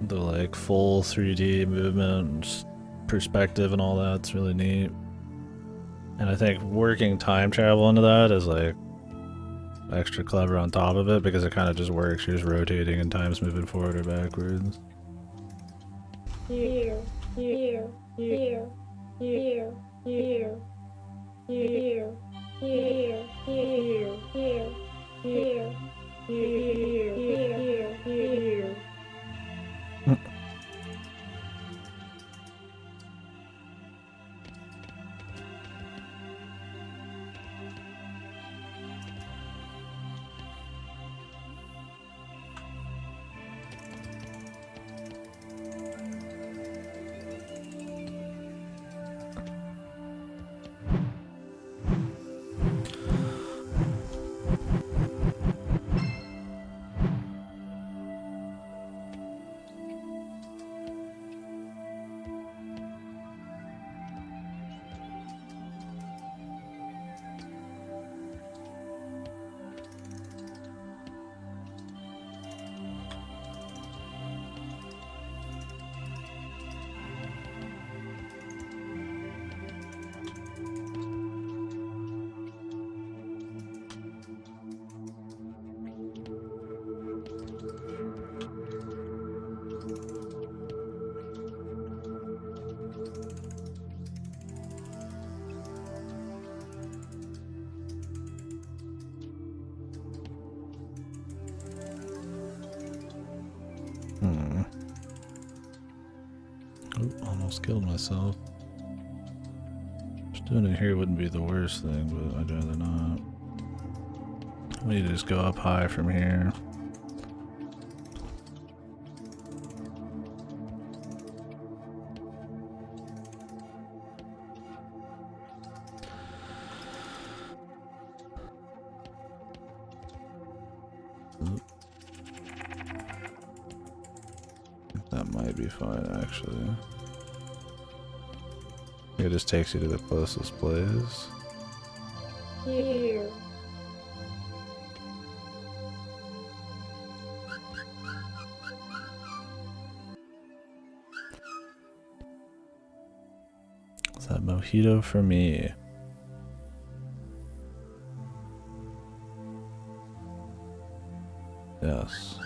The like full 3D movement and perspective and all that's really neat. And I think working time travel into that is like extra clever on top of it because it kind of just works. You're just rotating and time's moving forward or backwards. Here. Here. Here. Here. Here. Here. Here. Here. Here. Here. Here. Oh, almost killed myself. Just doing it here wouldn't be the worst thing, but I'd rather not. We need to just go up high from here. That might be fine, actually. It just takes you to the closest place. Here. Is that mojito for me? Yes.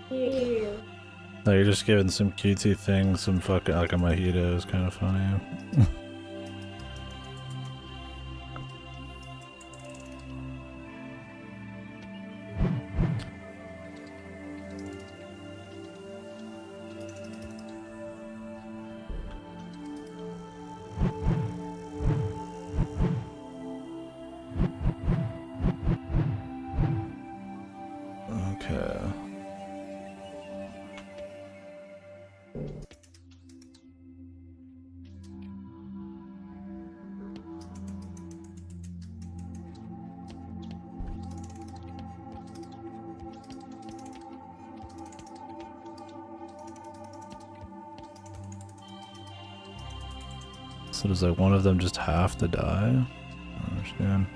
Here. No, you're just giving some cutesy thing, some fucking like a mojito is kind of funny. Okay. So does like one of them just have to die? I don't understand.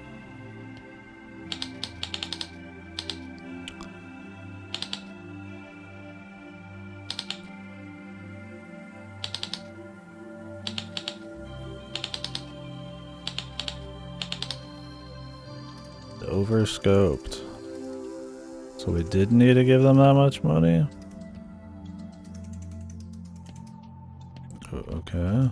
Overscoped. So we did need to give them that much money? Okay.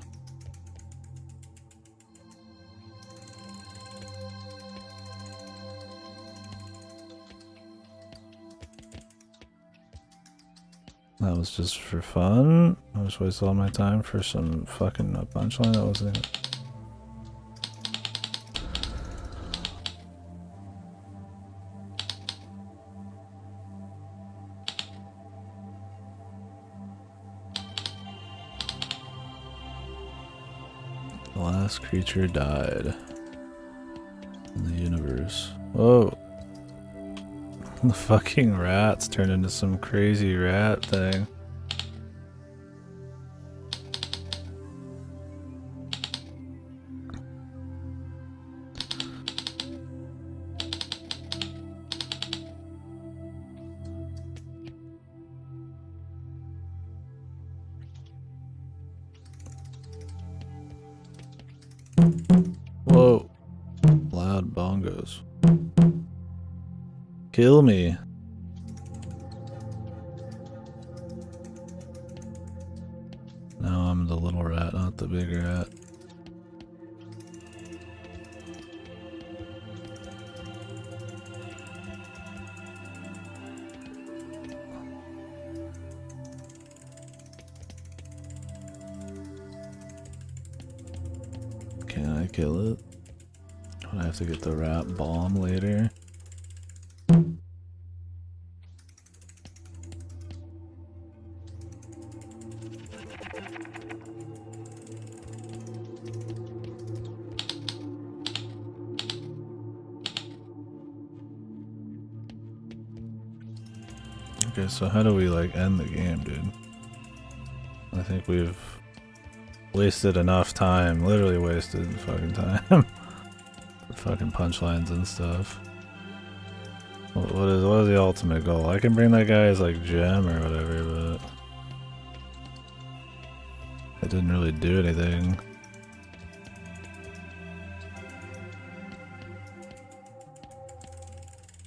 That was just for fun. I just wasted all my time for some fucking punchline that wasn't even... The last creature died in the universe. Whoa. The fucking rats turned into some crazy rat thing. Whoa. Loud bongos. Kill me. Now I'm the little rat, not the big rat. Can I kill it? I have to get the rat bomb later. Okay, so how do we like end the game, dude? I think we've wasted enough time, literally wasted fucking time. Fucking punchlines and stuff. What is the ultimate goal? I can bring that guy's like gem or whatever, but it didn't really do anything.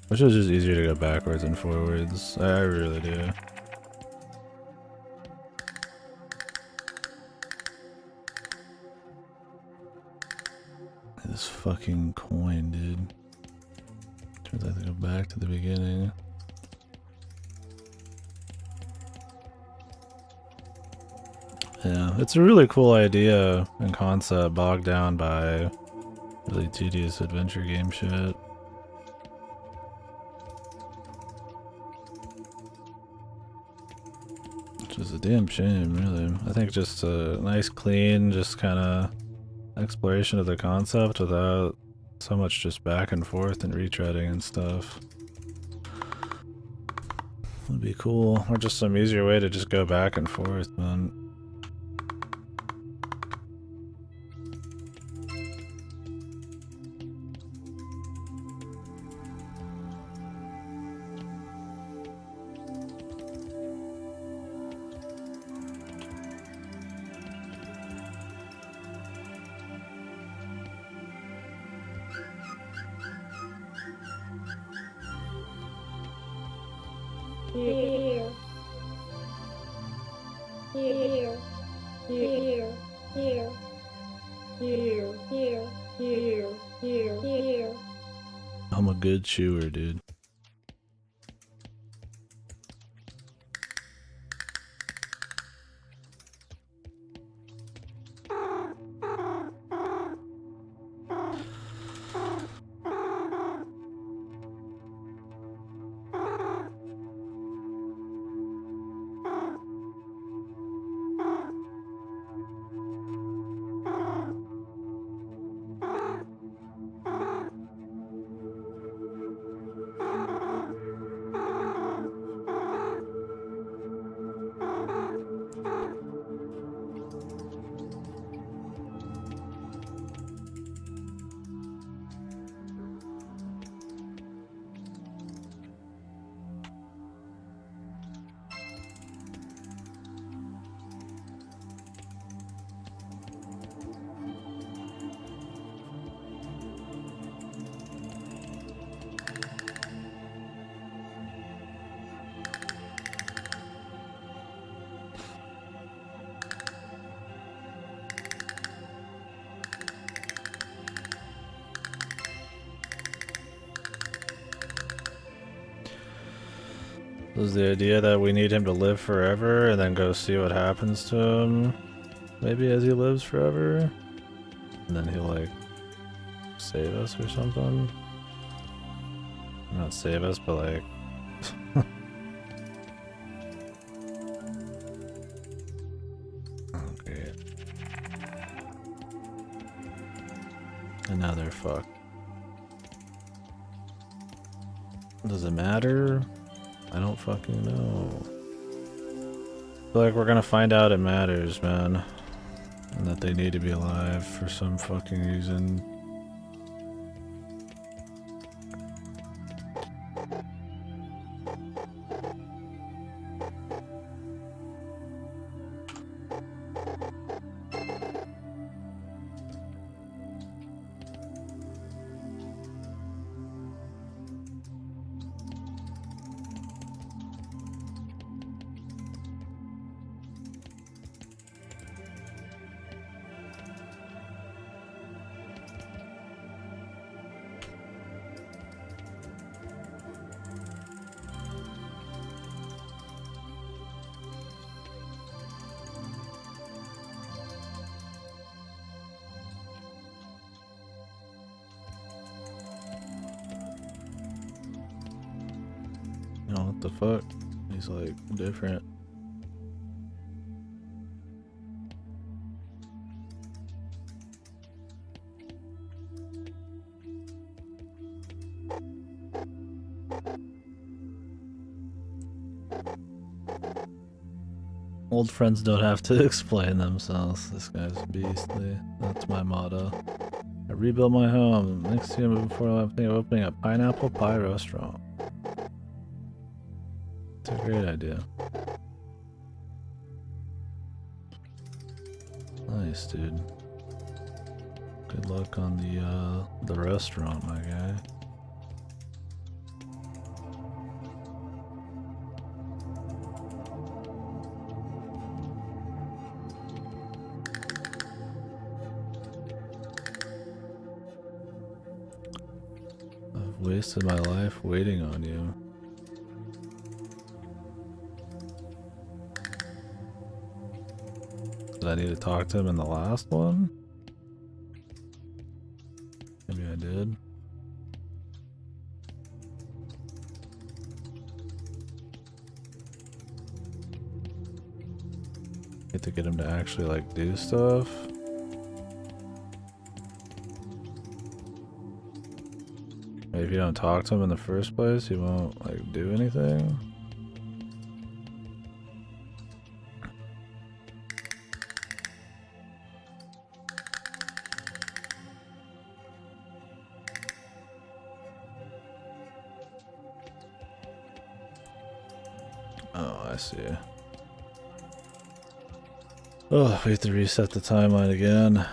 Which is just easier to go backwards and forwards. I really do. This fucking coin, dude. Turns out I have to go back to the beginning. Yeah, it's a really cool idea and concept, bogged down by really tedious adventure game shit. Which is a damn shame, really. I think just a nice, clean, just kind of exploration of the concept without so much just back and forth and retreading and stuff would be cool. Or just some easier way to just go back and forth, man. Here. here, here, here, here, here, here, here, here. I'm a good chewer, dude. Is the idea that we need him to live forever and then go see what happens to him? Maybe as he lives forever? And then he'll like save us or something? Not save us, but like... oh, great. And now they're fucked. Does it matter? I don't fucking know. I feel like we're gonna find out it matters, man. And that they need to be alive for some fucking reason. You know, what the fuck? He's like different. Old friends don't have to explain themselves. This guy's beastly. That's my motto. I rebuilt my home. Next year before I'm thinking of opening a pineapple pie restaurant. It's a great idea. Nice, dude. Good luck on the restaurant, my guy. I've wasted my life waiting on you. Did I need to talk to him in the last one? Maybe I did. Get to get him to actually like do stuff. Maybe if you don't talk to him in the first place, he won't like do anything. Oh, I see. Oh, we have to reset the timeline again.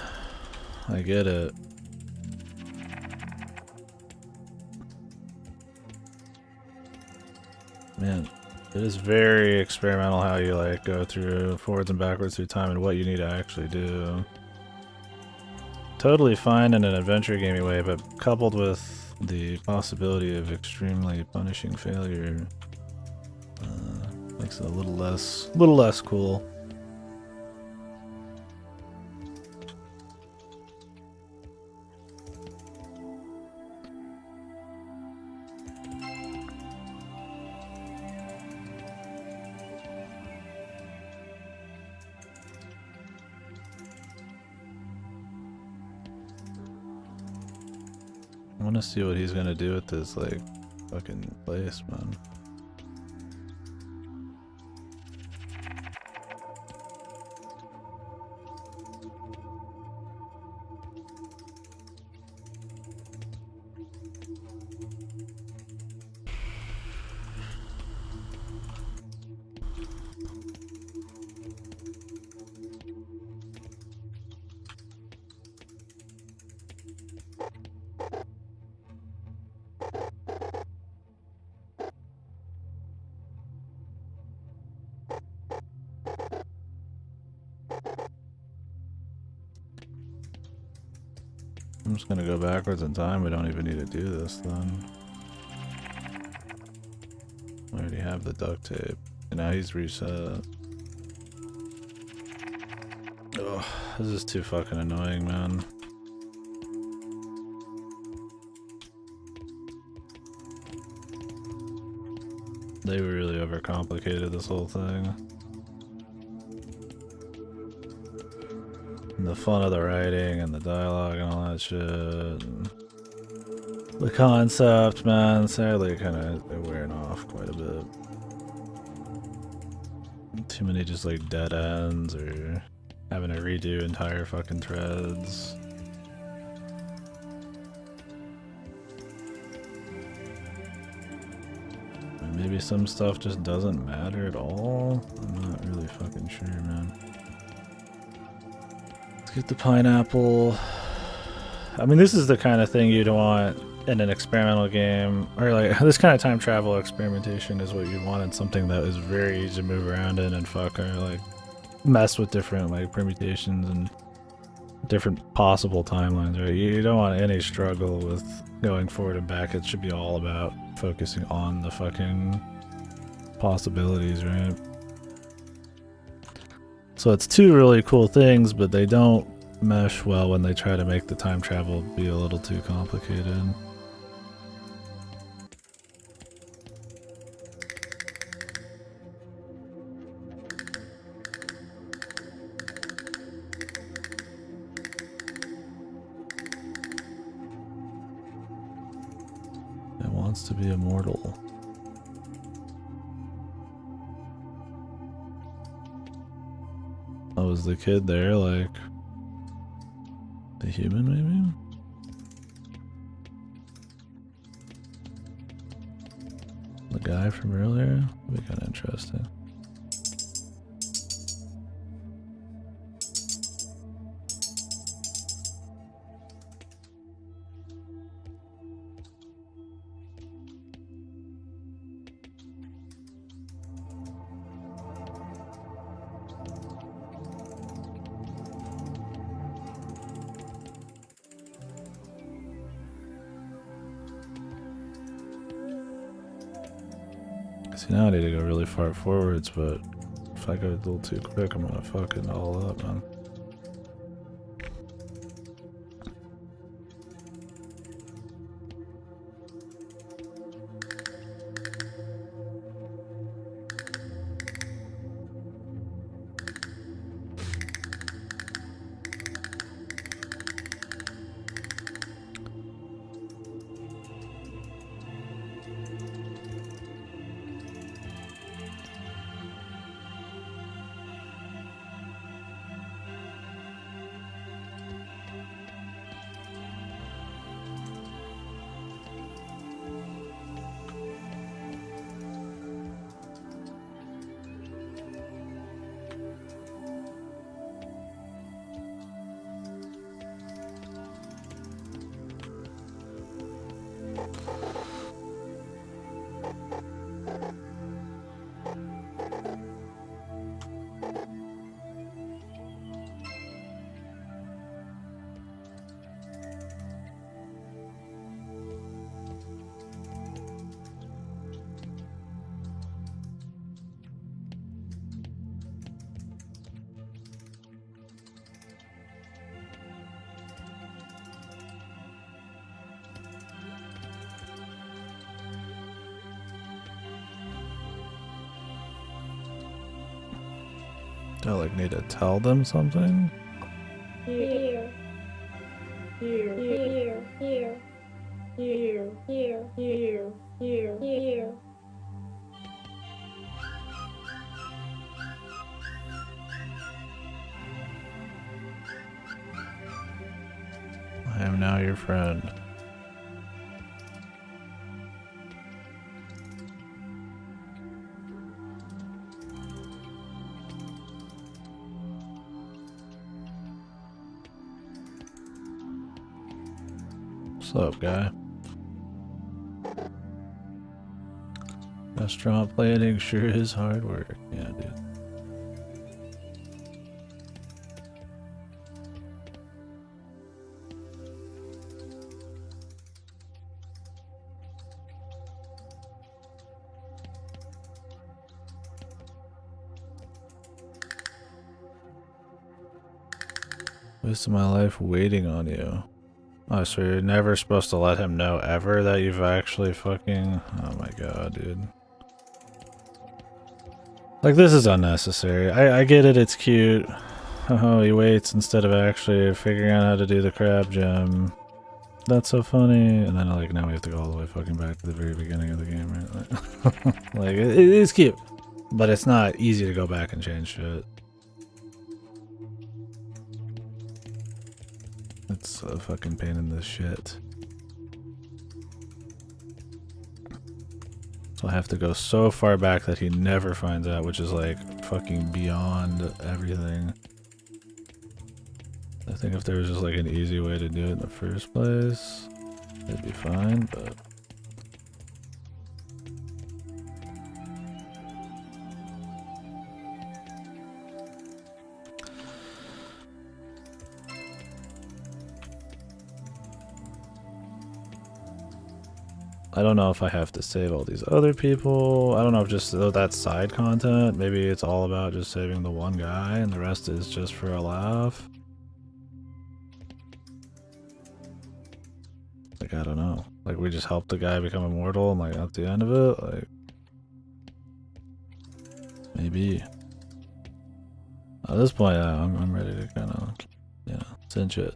I get it. Man, It is very experimental how you like go through forwards and backwards through time and what you need to actually do. Totally fine in an adventure gamey way, but coupled with the possibility of extremely punishing failure, makes it a little less cool. I want to see what he's gonna do with this, like, fucking place, man. I'm just gonna go backwards in time. We don't even need to do this then. I already have the duct tape. And now he's reset. Oh, this is too fucking annoying, man. They really overcomplicated this whole thing. And the fun of the writing and the dialogue and all that shit. And the concept, man, sadly they're wearing off quite a bit. Too many just like dead ends or having to redo entire fucking threads. Maybe some stuff just doesn't matter at all? I'm not really fucking sure, man. Let's get the pineapple. I mean, this is the kind of thing you'd want in an experimental game, or like this kind of time travel experimentation is what you want in something that is very easy to move around in and fuck or like mess with different like permutations and different possible timelines, right? You don't want any struggle with going forward and back. It should be all about focusing on the fucking possibilities, right? So it's two really cool things, but they don't mesh well when they try to make the time travel be a little too complicated. It wants to be immortal. Oh, is the kid there, like the human, maybe? The guy from earlier? That'd be kind of interesting. See, now I need to go really far forwards, but if I go a little too quick, I'm gonna fuck it all up, man. Do I like need to tell them something? Here. Here. Here. Here. Here. Here. Here. Here. Here. I am now your friend. What's up, guy? Restaurant planning sure is hard work. Yeah, dude. Wasted my life waiting on you. Oh, so you're never supposed to let him know ever that you've actually fucking... Oh my god, dude. Like, this is unnecessary. I get it, it's cute. Oh, he waits instead of actually figuring out how to do the crab gem. That's so funny. And then, like, now we have to go all the way fucking back to the very beginning of the game, right? Like, it is cute. But it's not easy to go back and change shit. It's a fucking pain in the shit. So I have to go so far back that he never finds out, which is like fucking beyond everything. I think if there was just like an easy way to do it in the first place, it'd be fine, but... I don't know if I have to save all these other people. I don't know if just that's side content. Maybe it's all about just saving the one guy and the rest is just for a laugh. Like, I don't know. Like, we just help the guy become immortal and like at the end of it, like... Maybe. At this point, yeah, I'm ready to kind of, you know, cinch it.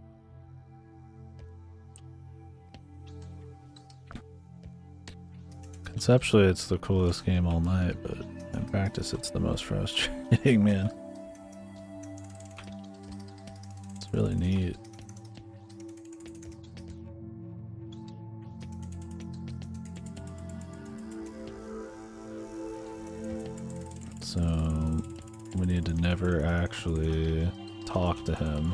Conceptually, it's the coolest game all night, but in practice, it's the most frustrating, man. It's really neat. So, we need to never actually talk to him.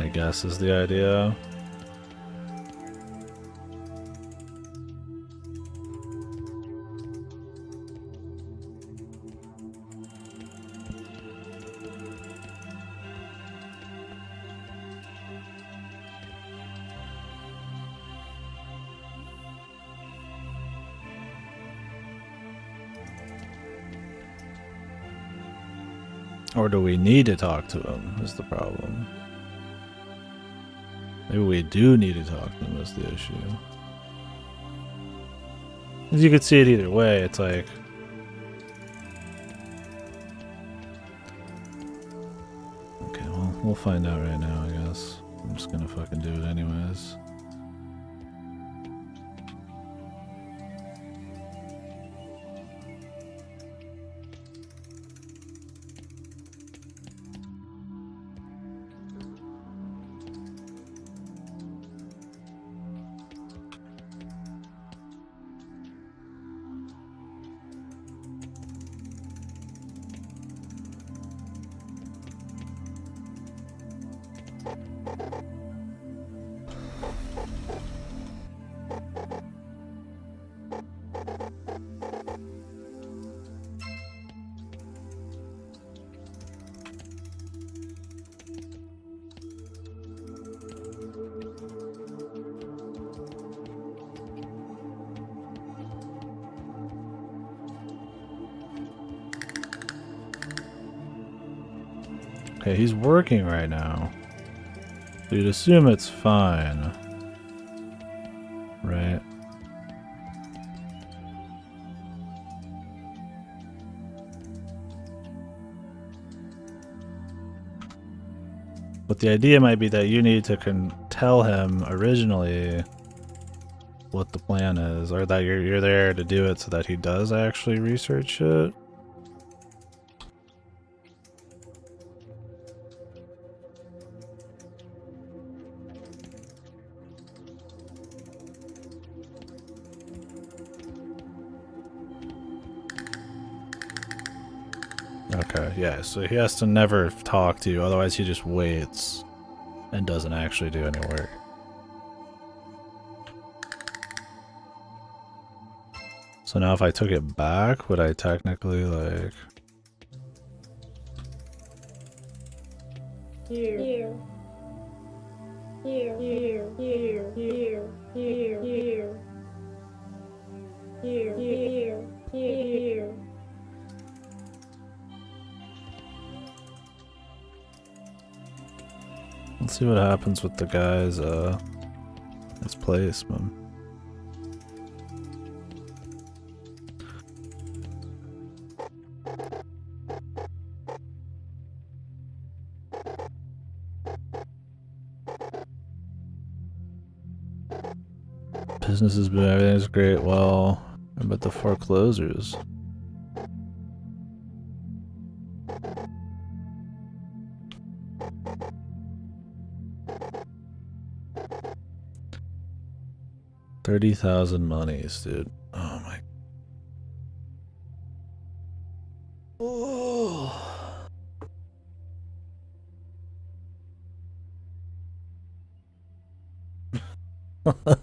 I guess is the idea. Or do we need to talk to him is the problem. Maybe we do need to talk to him is the issue. As you can see it either way, it's like... Okay, well, we'll find out right now, I guess. I'm just gonna fucking do it anyways. Okay, he's working right now. So you'd assume it's fine. Right? But the idea might be that you need to tell him originally what the plan is, or that you're there to do it so that he does actually research it. Okay, yeah, so he has to never talk to you, otherwise he just waits and doesn't actually do any work. So now if I took it back, would I technically, like... Here. Let's see what happens with the guy's, his placement. Business has been, everything's great. Well, but the foreclosures. $30,000 monies, dude. Oh my. Oh.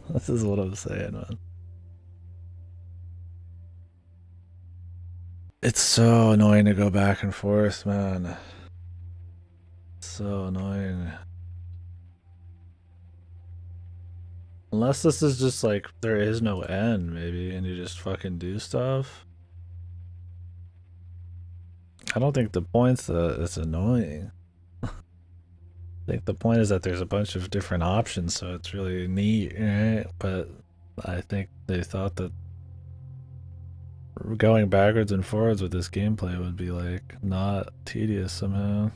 This is what I'm saying, man. It's so annoying to go back and forth, man. So annoying. Unless this is just like, there is no end, maybe, and you just fucking do stuff. I don't think the point's that it's annoying. I think the point is that there's a bunch of different options, so it's really neat, right? But I think they thought that going backwards and forwards with this gameplay would be like not tedious somehow.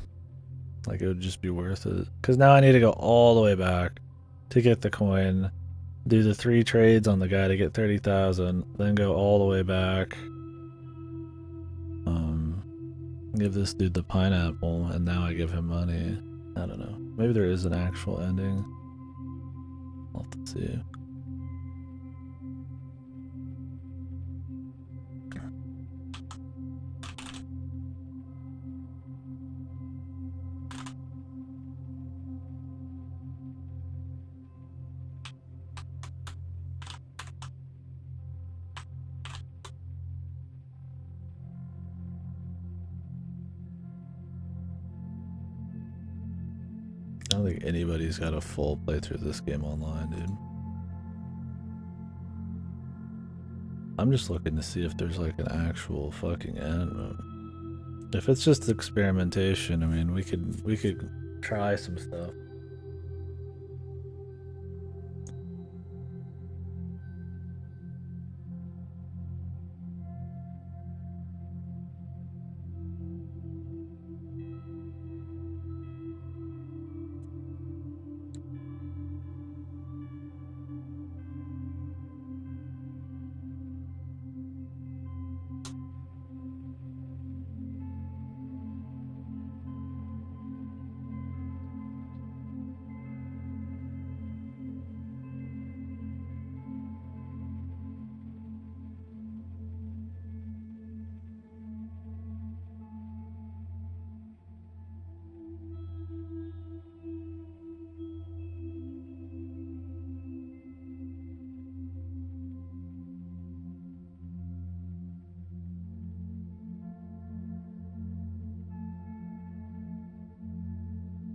Like it would just be worth it. Because now I need to go all the way back to get the coin, do the 3 trades on the guy to get 30,000, then go all the way back. Give this dude the pineapple, and now I give him money. I don't know. Maybe there is an actual ending. I'll have to see. I don't think anybody's got a full playthrough of this game online, dude. I'm just looking to see if there's like an actual fucking end. If it's just experimentation, I mean, we could try some stuff.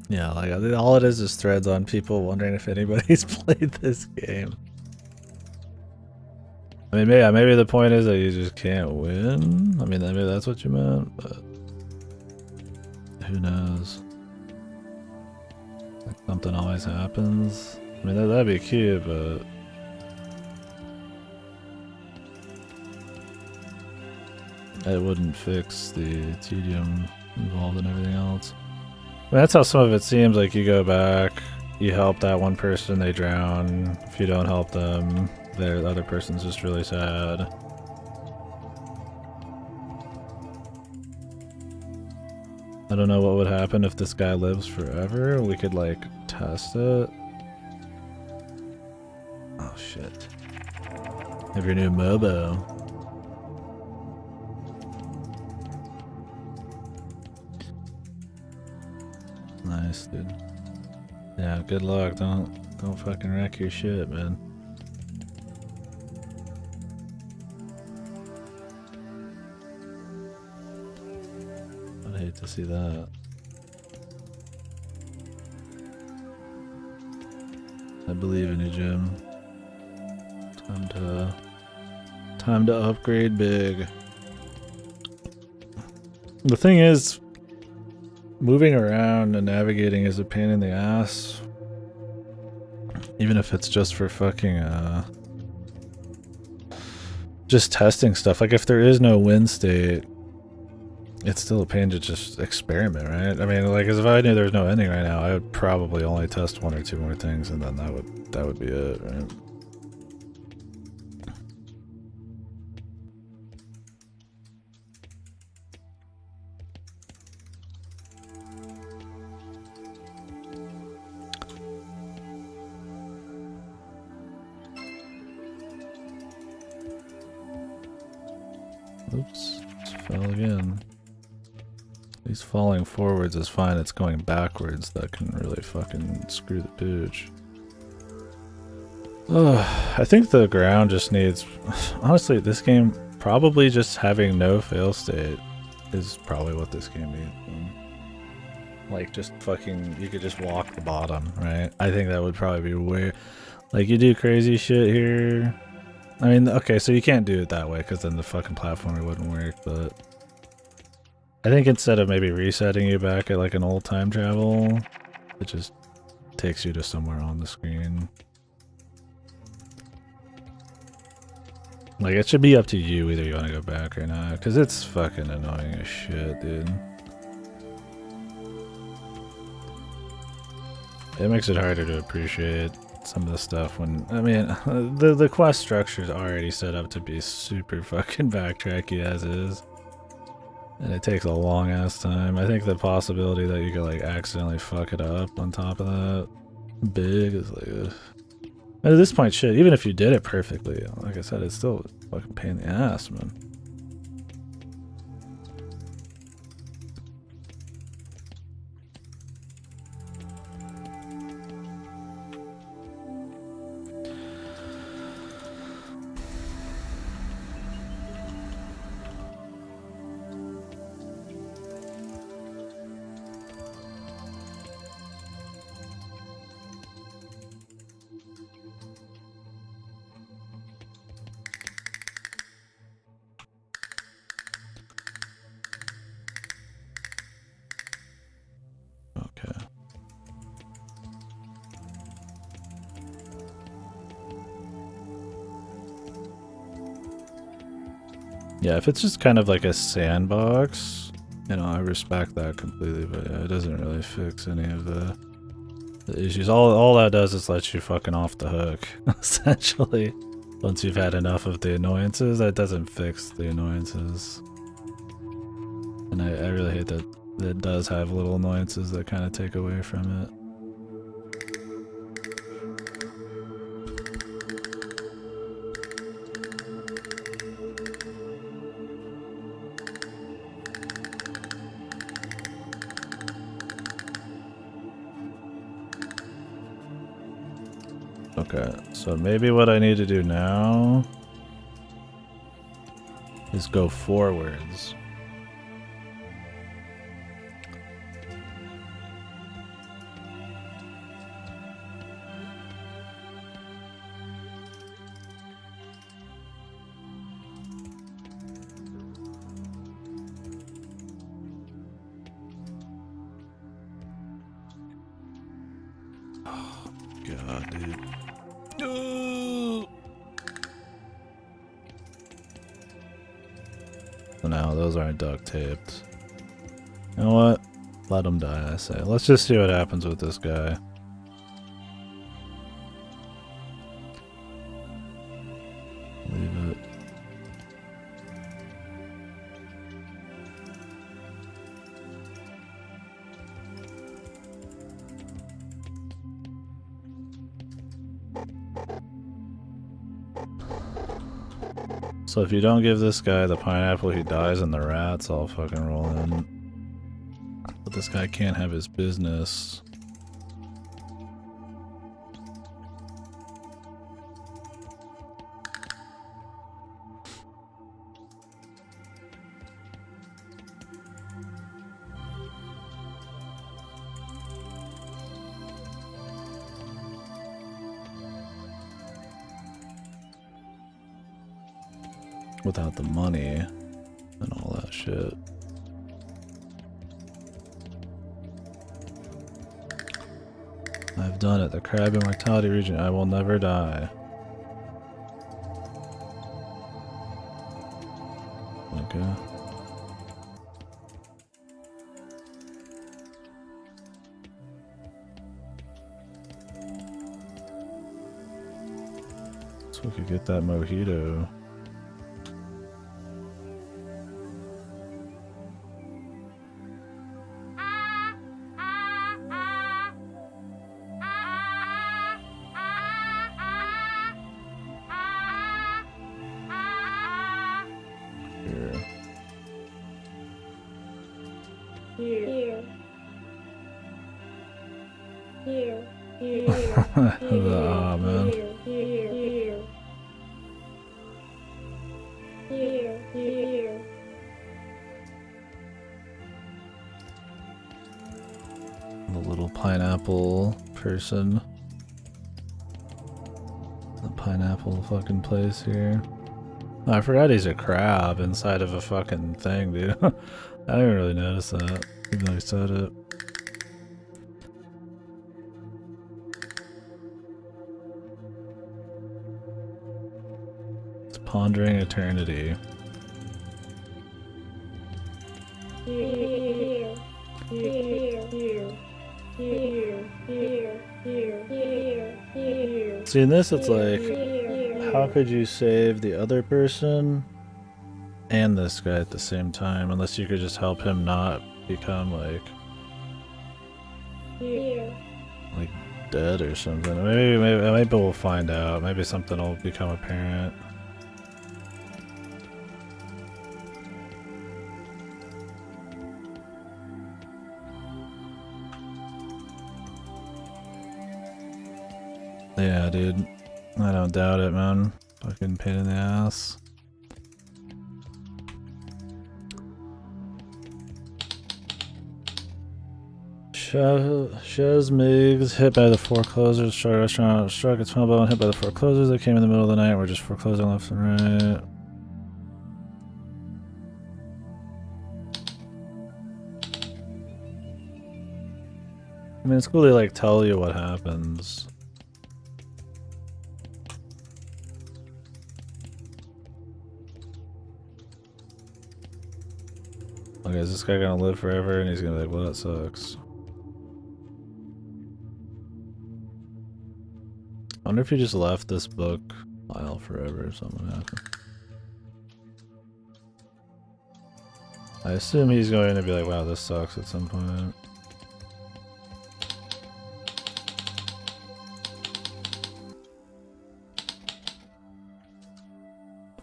Yeah, like all it is threads on people wondering if anybody's played this game. I mean, maybe the point is that you just can't win. I mean, maybe that's what you meant, but who knows? Like something always happens. I mean, that'd be cute, but it wouldn't fix the tedium involved in everything else. That's how some of it seems. Like you go back, you help that one person, they drown. If you don't help them, the other person's just really sad. I don't know what would happen if this guy lives forever. We could like test it. Oh shit. Have your new Mobo. Nice, dude. Yeah, good luck. Don't fucking wreck your shit, man. I'd hate to see that. I believe in you, Jim. Time to upgrade big. The thing is, moving around and navigating is a pain in the ass. Even if it's just for fucking, just testing stuff. Like, if there is no win state, it's still a pain to just experiment, right? I mean, like, as if I knew there's no ending right now, I would probably only test one or two more things, and then that would be it, right? Oops, just fell again. At least falling forwards is fine, it's going backwards that can really fucking screw the pooch. I think the ground just needs... Honestly, this game, probably just having no fail state is probably what this game needs. Like, just fucking... You could just walk the bottom, right? I think that would probably be way... Like, you do crazy shit here... I mean, okay, so you can't do it that way because then the fucking platformer wouldn't work, but I think instead of maybe resetting you back at like an old time travel, it just takes you to somewhere on the screen. Like, it should be up to you whether you want to go back or not, because it's fucking annoying as shit, dude. It makes it harder to appreciate some of the stuff when, I mean, the quest structure is already set up to be super fucking backtracky as is. And it takes a long ass time. I think the possibility that you could like accidentally fuck it up on top of that big is like, ugh. At this point, shit, even if you did it perfectly, like I said, it's still a fucking pain in the ass, man. Yeah, if it's just kind of like a sandbox, you know, I respect that completely, but yeah, it doesn't really fix any of the issues. All that does is let you fucking off the hook, essentially. Once you've had enough of the annoyances, that doesn't fix the annoyances. And I really hate that it does have little annoyances that kind of take away from it. Okay, so maybe what I need to do now is go forwards. Oh, God, dude. So now those aren't duct taped. You know what? Let him die, I say. Let's just see what happens with this guy. Leave it. So if you don't give this guy the pineapple, he dies and the rats all fucking roll in. But this guy can't have his business. Without the money and all that shit. I've done it. The crab immortality region. I will never die. Okay. So we could get that mojito. Oh man. The little pineapple person. The pineapple fucking place here. Oh, I forgot he's a crab inside of a fucking thing, dude. I didn't really notice that, even though he said it. It's pondering eternity. See, in this it's like, how could you save the other person and this guy at the same time, unless you could just help him not become like dead or something. Maybe we'll find out. Maybe something will become apparent. Yeah, dude. I don't doubt it, man. Fucking pain in the ass. Shazmigs hit by the foreclosures. Struck restaurant. Struck its phone and hit by the foreclosures that came in the middle of the night. We're just foreclosing left and right. I mean, it's cool they like tell you what happens. Okay, is this guy gonna live forever? And he's gonna be like, well, that sucks. I wonder if he just left this book file forever or something happened. I assume he's going to be like, wow, this sucks at some point.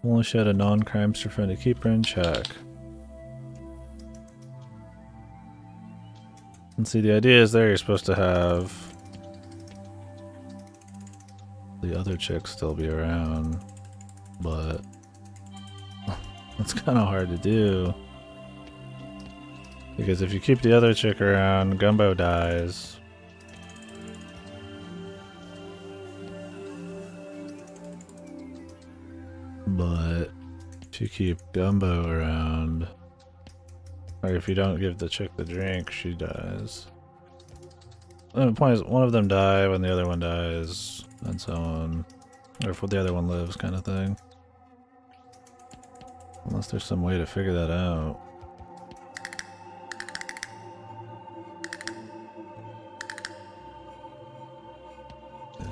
Only she had a non-crimester friend to keep her in check. And see, the idea is there you're supposed to have the other chick still be around, but it's kind of hard to do. Because if you keep the other chick around, Gumbo dies. But if you keep Gumbo around, or if you don't give the chick the drink, she dies. And the point is, one of them die when the other one dies, and so on. Or if the other one lives, kind of thing. Unless there's some way to figure that out.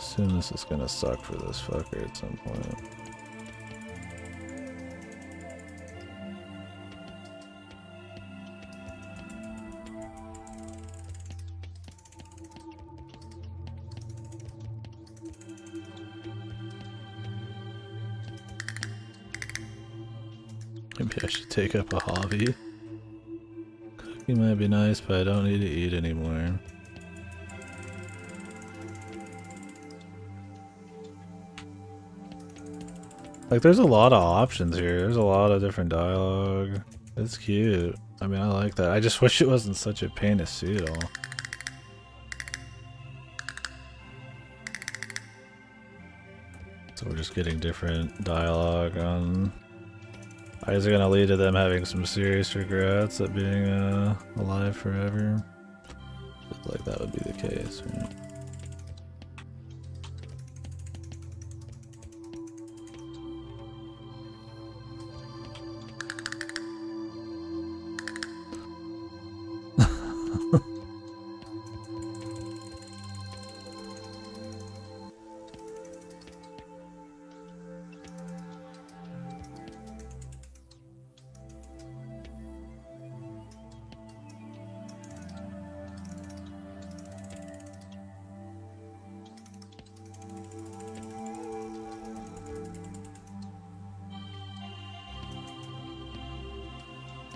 assume this is gonna suck for this fucker at some point. Maybe I should take up a hobby. Cooking might be nice, but I don't need to eat anymore. Like, there's a lot of options here. There's a lot of different dialogue. It's cute. I mean, I like that. I just wish it wasn't such a pain to see it all. So we're just getting different dialogue on... Is it gonna lead to them having some serious regrets at being alive forever? Like that would be the case, right?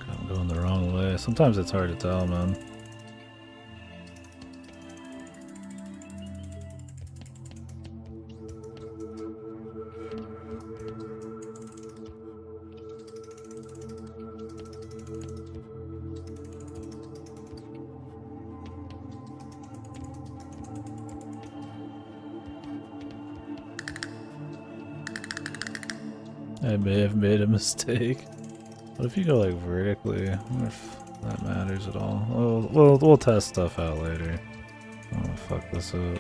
I'm going the wrong way. Sometimes it's hard to tell, man. I may have made a mistake. What if you go like vertically? I wonder if that matters at all. We'll test stuff out later. I don't wanna fuck this up.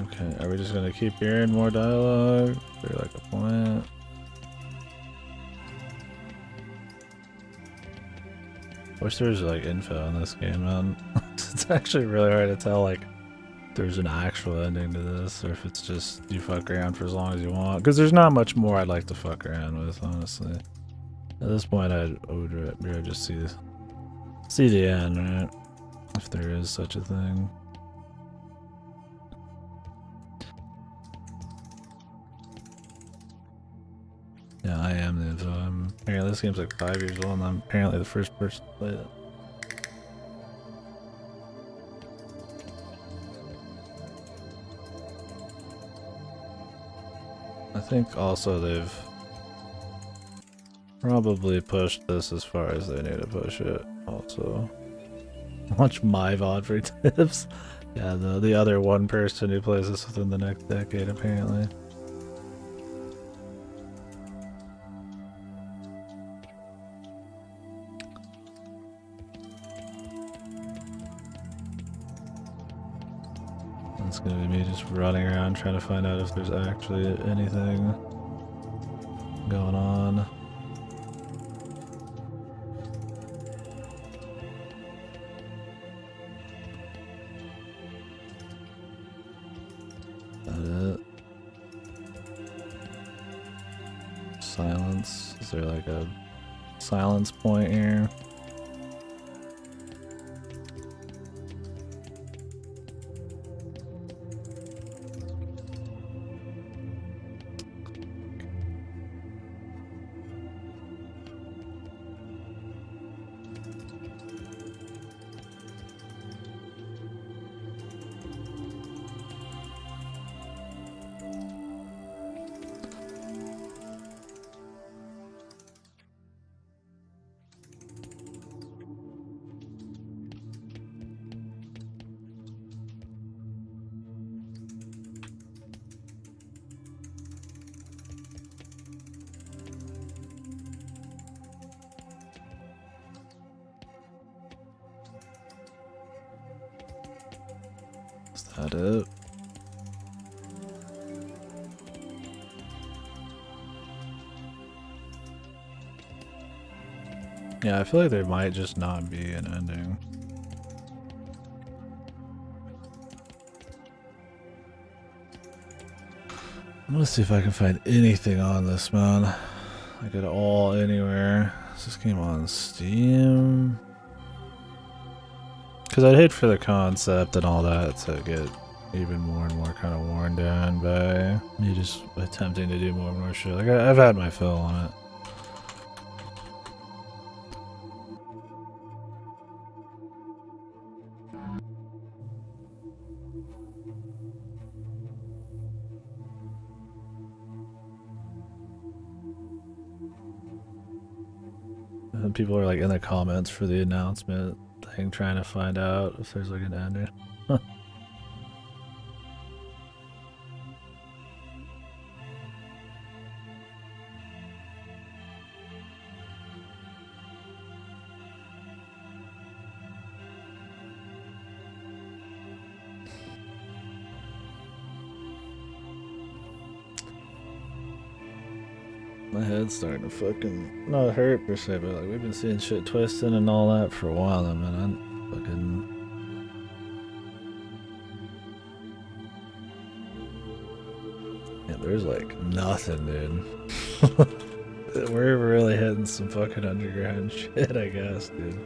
Okay, are we just gonna keep hearing more dialogue? Is there like a point? Wish there was like info in this game, man. It's actually really hard to tell like if there's an actual ending to this or if it's just you fuck around for as long as you want. Because there's not much more I'd like to fuck around with, honestly. At this point, I would rather just see the end, right? If there is such a thing. Yeah, I am the info. Apparently this game's like 5 years old and I'm apparently the first person to play it. I think also they've probably pushed this as far as they need to push it also. Watch my VOD for tips. Yeah, the other one person who plays this within the next decade apparently. It's gonna be me just running around trying to find out if there's actually anything going on. That it? Silence? Is there like a silence point here? Is that it? Yeah, I feel like there might just not be an ending. I'm gonna see if I can find anything on this, man. Like at all, anywhere. Is this game on Steam? Because I'd hate for the concept and all that to get even more and more kind of worn down by me just attempting to do more and more shit. Like I've had my fill on it. And people are like in the comments for the announcement thing trying to find out if there's like an ending. My head's starting to fucking not hurt per se, but like we've been seeing shit twisting and all that for a while now, man. I'm fucking. Yeah, there's like nothing, dude. We're really hitting some fucking underground shit, I guess, dude.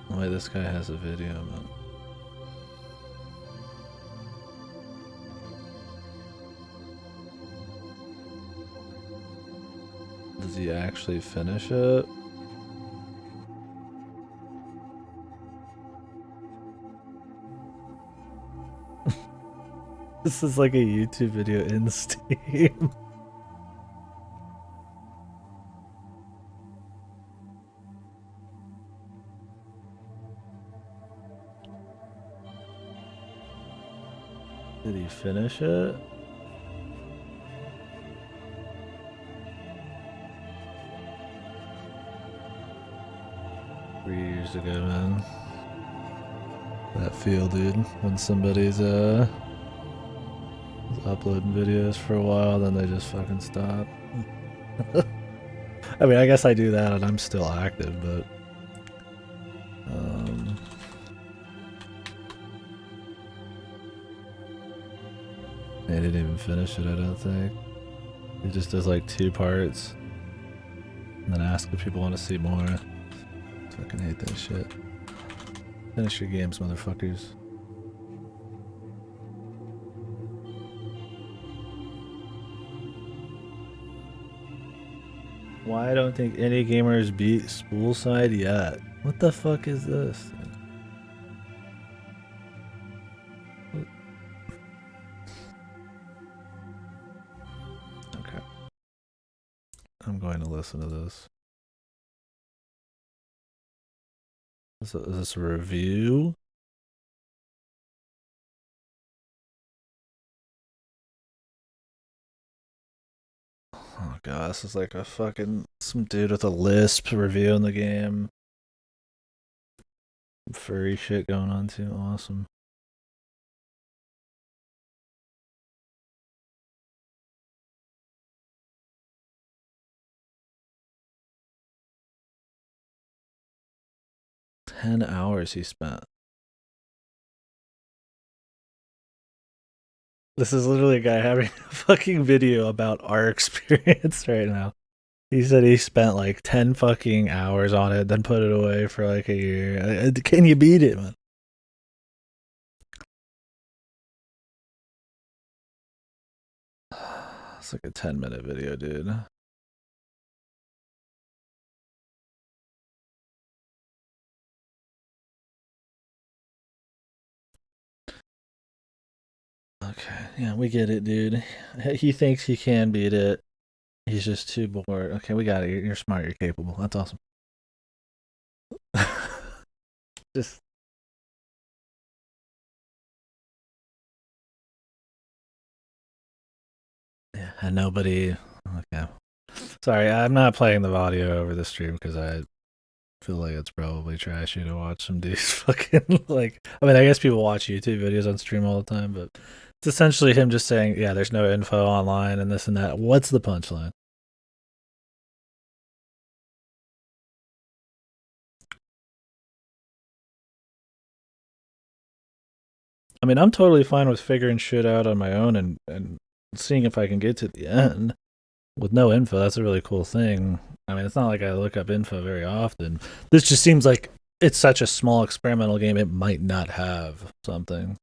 Oh wait, this guy has a video, man. Does he actually finish it? This is like a YouTube video in Steam. Did he finish it? Years ago, man. That feel, dude. When somebody's uploading videos for a while, then they just fucking stop. I mean, I guess I do that and I'm still active, but he didn't even finish it, I don't think. He just does like 2 parts and then asks if people want to see more. Fucking hate that shit. Finish your games, motherfuckers. Why I don't think any gamers beat Spoolside yet? What the fuck is this? Okay. I'm going to listen to this. Is this a review? Oh god, this is like a fucking some dude with a lisp reviewing the game. Furry shit going on too. Awesome. $10 he spent. This is literally a guy having a fucking video about our experience right now. He said he spent like 10 fucking hours on it, then put it away for like a year. Can you beat it, man? It's like a 10-minute video, dude. Okay, yeah, we get it, dude. He thinks he can beat it. He's just too bored. Okay, we got it. You're smart. You're capable. That's awesome. Just yeah, and nobody. Okay, sorry. I'm not playing the audio over the stream because I feel like it's probably trashy to watch some dudes fucking like. I mean, I guess people watch YouTube videos on stream all the time, but it's essentially him just saying, "Yeah, there's no info online and this and that." What's the punchline? I mean, I'm totally fine with figuring shit out on my own and seeing if I can get to the end with no info. That's a really cool thing. I mean, it's not like I look up info very often. This just seems like it's such a small experimental game, it might not have something.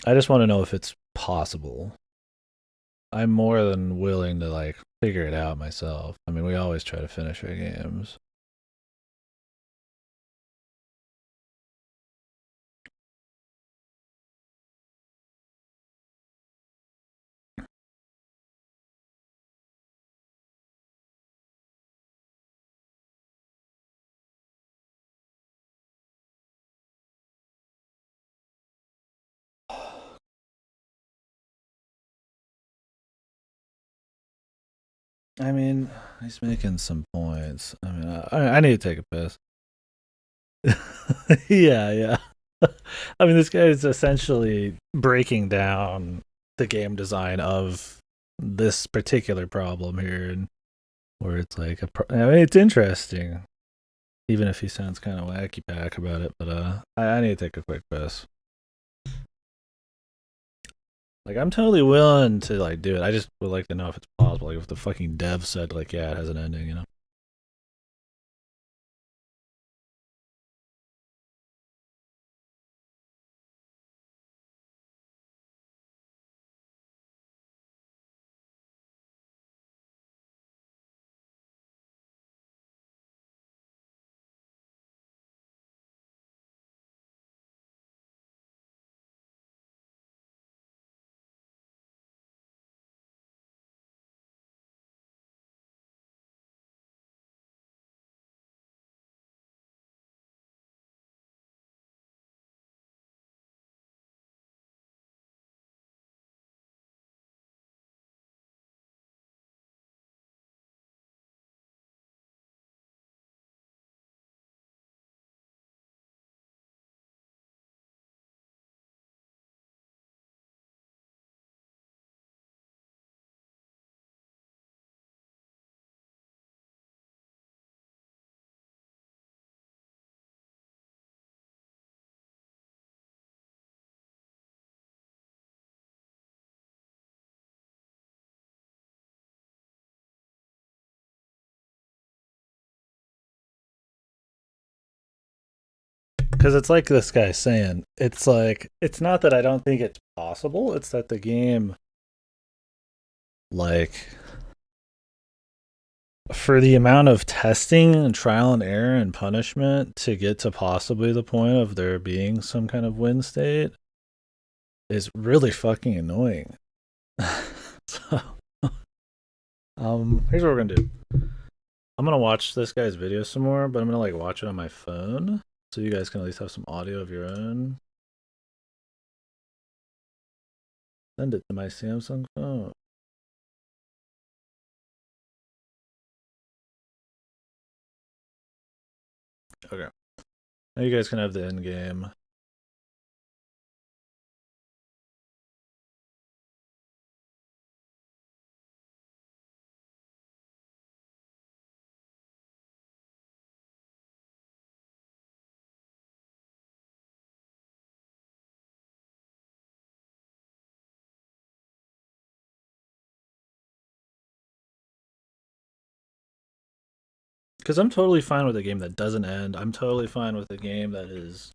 I just want to know if it's possible. I'm more than willing to like figure it out myself. I mean, we always try to finish our games. I mean, he's making some points. I mean, I need to take a piss. Yeah, yeah. I mean, this guy is essentially breaking down the game design of this particular problem here, and where it's like I mean, it's interesting, even if he sounds kind of wacky back about it. But I need to take a quick piss. Like, I'm totally willing to like do it. I just would like to know if it's possible. Like, if the fucking dev said like, yeah, it has an ending, you know. Because it's like this guy's saying, it's like it's not that I don't think it's possible. It's that the game, like, for the amount of testing and trial and error and punishment to get to possibly the point of there being some kind of win state is really fucking annoying. So, here's what we're gonna do. I'm gonna watch this guy's video some more, but I'm gonna like watch it on my phone, so you guys can at least have some audio of your own. Send it to my Samsung phone. Okay. Now you guys can have the end game. Because I'm totally fine with a game that doesn't end. I'm totally fine with a game that is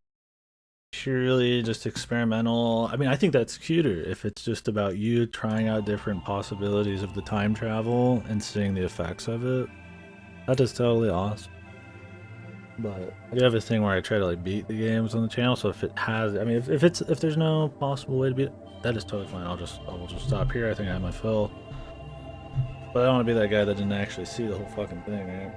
purely just experimental. I mean, I think that's cuter if it's just about you trying out different possibilities of the time travel and seeing the effects of it. That is totally awesome. But I do have a thing where I try to like beat the games on the channel. So if it has, I mean, if there's no possible way to beat it, that is totally fine. I will just stop here. I think I have my fill. But I don't want to be that guy that didn't actually see the whole fucking thing, right?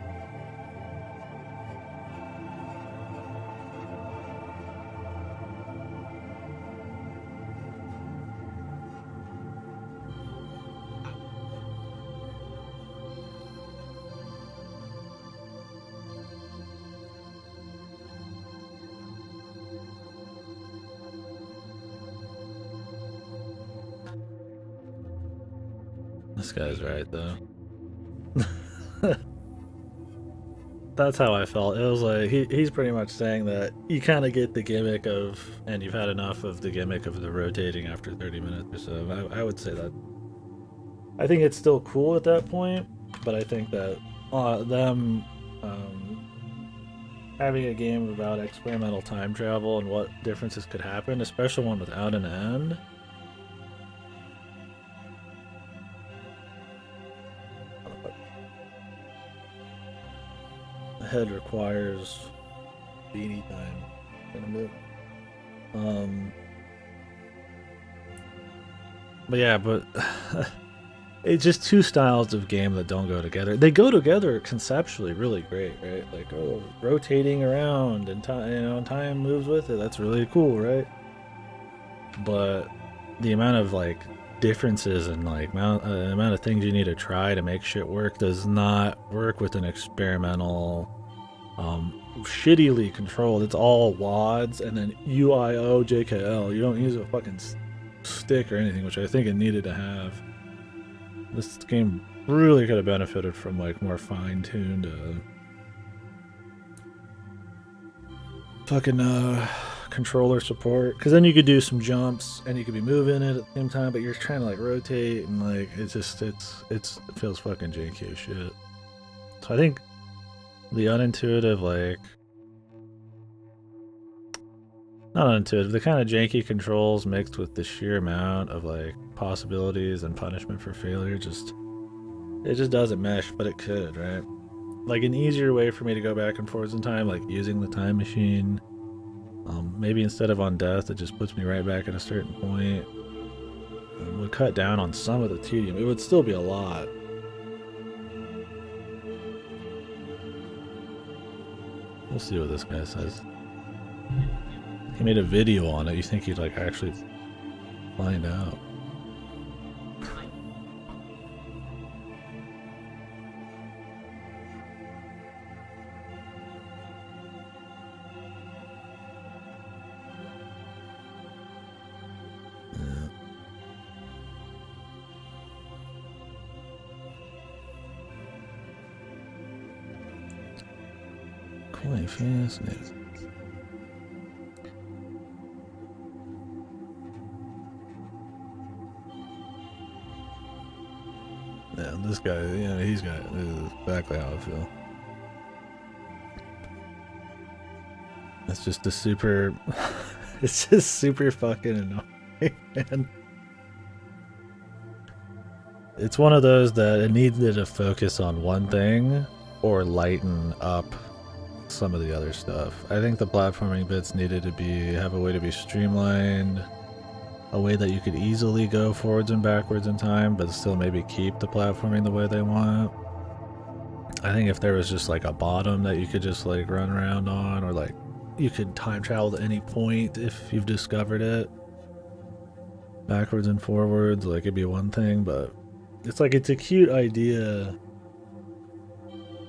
This guy's right, though. That's how I felt. It was like he's pretty much saying that you kind of get the gimmick of, and you've had enough of the gimmick of the rotating after 30 minutes or so. I would say that. I think it's still cool at that point, but I think that them having a game about experimental time travel and what differences could happen, especially one without an end. The head requires beanie time in a bit. But yeah, but it's just two styles of game that don't go together. They go together conceptually really great, right? Like, oh, rotating around and time, time moves with it. That's really cool, right? But the amount of like differences and like amount of things you need to try to make shit work does not work with an experimental, shittily controlled. It's all WADs and then UIO JKL. You don't use a fucking stick or anything, which I think it needed to have. This game really could have benefited from like more fine-tuned fucking controller support, because then you could do some jumps and you could be moving it at the same time, but you're trying to like rotate and like it feels fucking janky as shit. So I think the unintuitive, like, not unintuitive, the kind of janky controls mixed with the sheer amount of like possibilities and punishment for failure, it just doesn't mesh, but it could, right? Like an easier way for me to go back and forwards in time, like using the time machine. Maybe instead of on death, it just puts me right back at a certain point. It would cut down on some of the tedium. It would still be a lot. We'll see what this guy says. He made a video on it. You think he'd like actually find out? Quite fascinating. Yeah, this guy, he's got exactly how I feel. It's just a super, it's just super fucking annoying, man. It's one of those that it needed to focus on one thing or lighten up some of the other stuff. I think the platforming bits needed to have a way to be streamlined, a way that you could easily go forwards and backwards in time, but still maybe keep the platforming the way they want. I think if there was just like a bottom that you could just like run around on, or like you could time travel to any point if you've discovered it, backwards and forwards, like it'd be one thing, but it's like it's a cute idea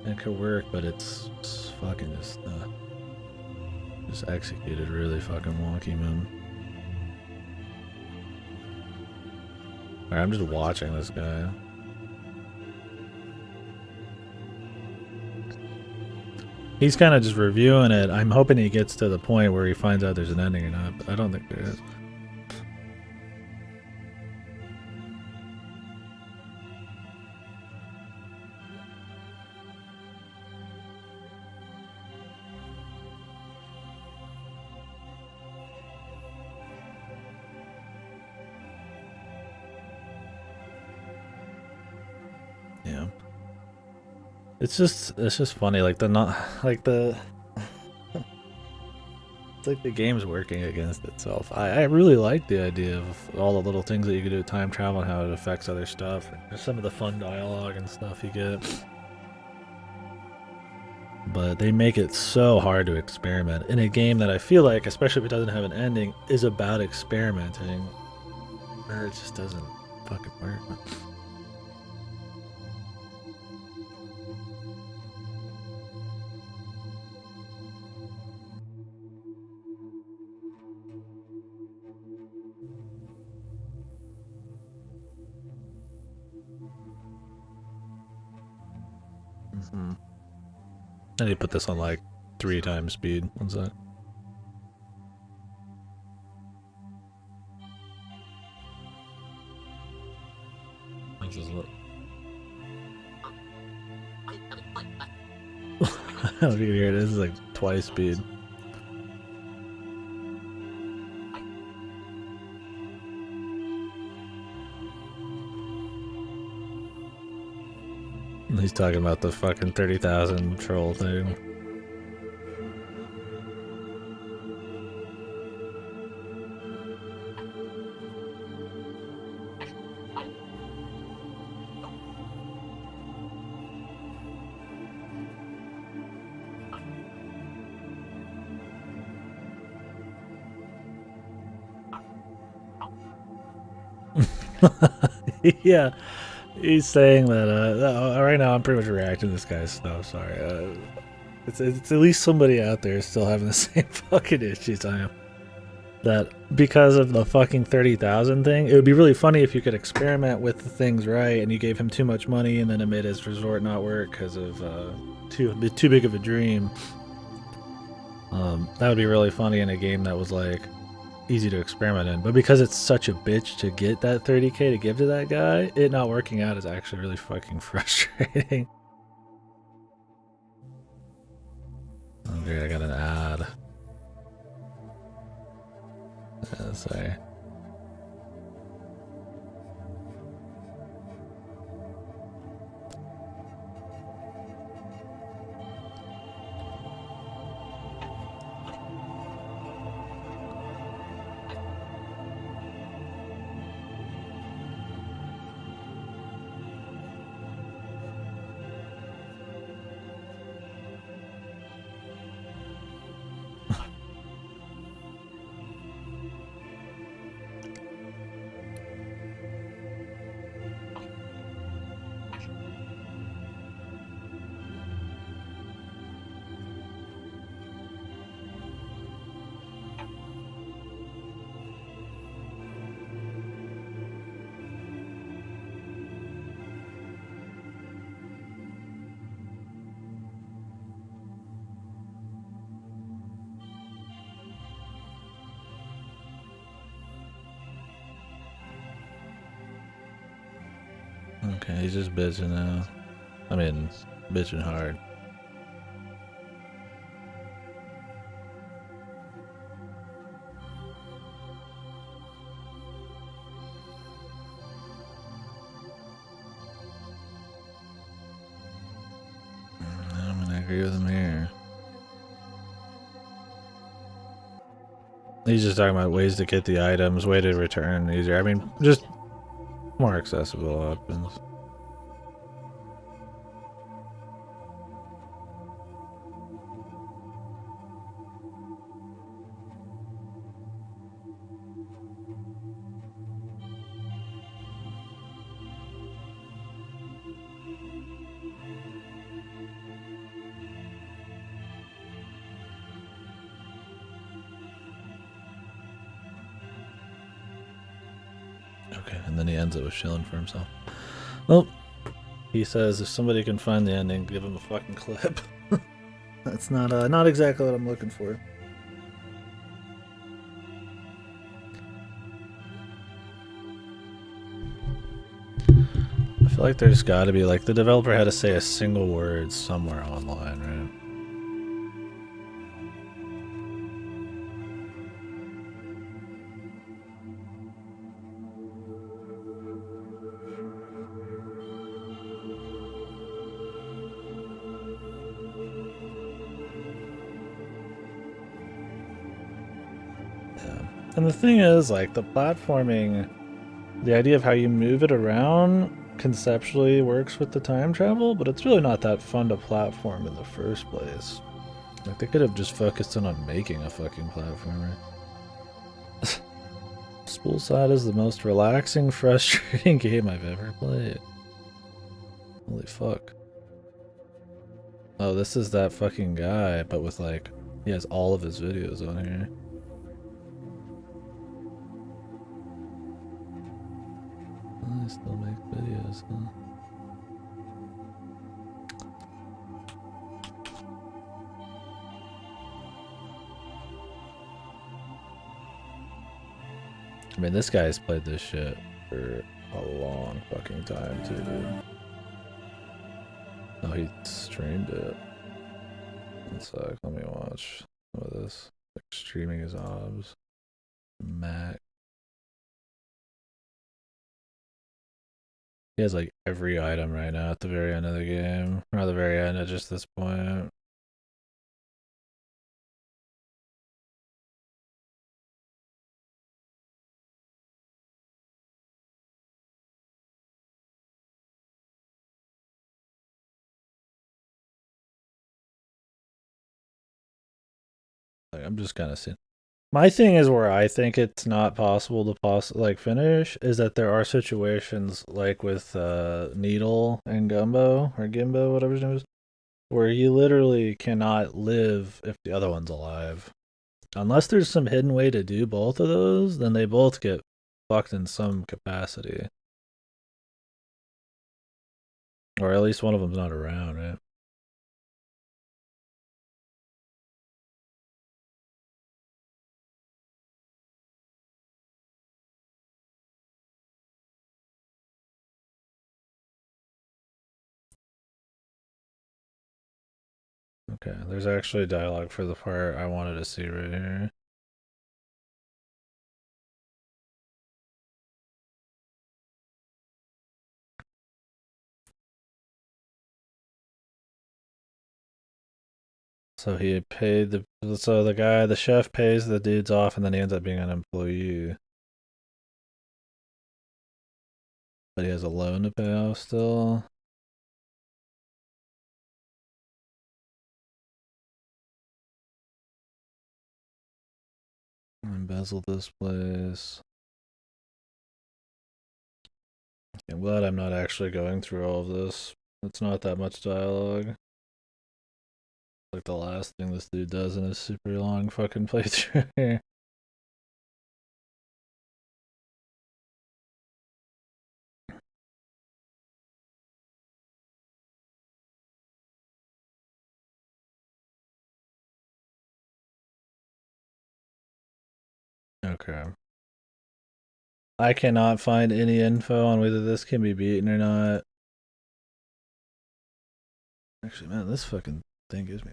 and it could work, but it's fucking just executed really fucking wonky, man. Alright, I'm just watching this guy. He's kind of just reviewing it. I'm hoping he gets to the point where he finds out there's an ending or not, but I don't think there is. Yeah. It's just funny, like the It's like the game's working against itself. I really like the idea of all the little things that you can do with time travel and how it affects other stuff. There's some of the fun dialogue and stuff you get. But they make it so hard to experiment in a game that I feel like, especially if it doesn't have an ending, is about experimenting. It just doesn't fucking work. Mm-hmm. I need to put this on like 3 times speed. What's that? This is what... I don't know if you can hear it. This is like twice speed. He's talking about the fucking 30,000 troll thing. Yeah, he's saying that. Right now, I'm pretty much reacting to this guy's stuff. Sorry. It's at least somebody out there is still having the same fucking issues I am. That because of the fucking 30,000 thing, it would be really funny if you could experiment with the things right, and you gave him too much money, and then it made his resort not work because of too big of a dream. That would be really funny in a game that was like easy to experiment in, but because it's such a bitch to get that 30k to give to that guy, it not working out is actually really fucking frustrating. Oh great, I got an ad. Yeah, sorry. Okay, he's just bitching now. I mean, bitching hard. I'm gonna agree with him here. He's just talking about ways to get the items, way to return easier. I mean, just more accessible options. Okay, and then he ends it with shilling for himself. Well, he says if somebody can find the ending, give him a fucking clip. That's not exactly what I'm looking for. I feel like there's got to be, like, the developer had to say a single word somewhere online, right? And the thing is, like, the platforming, the idea of how you move it around conceptually works with the time travel, but it's really not that fun to platform in the first place. Like, they could have just focused in on making a fucking platformer. Spoolside is the most relaxing, frustrating game I've ever played. Holy fuck. Oh, this is that fucking guy, but with like, he has all of his videos on here. Oh, he still makes videos, huh? I mean, this guy's played this shit for a long fucking time, too, dude. Oh, he streamed it. One sec, let me watch some of this. Like, streaming his obs. Mac. He has like every item right now at the very end of the game. Or at the very end at just this point. Like, I'm just kind of seeing. My thing is where I think it's not possible to like finish is that there are situations like with Needle and Gumbo or Gimbo, whatever his name is, where you literally cannot live if the other one's alive. Unless there's some hidden way to do both of those, then they both get fucked in some capacity. Or at least one of them's not around, right? Okay, there's actually dialogue for the part I wanted to see right here. So he paid the chef pays the dudes off, and then he ends up being an employee. But he has a loan to pay off still. Embezzle this place. I'm glad I'm not actually going through all of this. It's not that much dialogue. Like the last thing this dude does in his super long fucking playthrough here. Okay. I cannot find any info on whether this can be beaten or not. Actually, man, this fucking thing gives me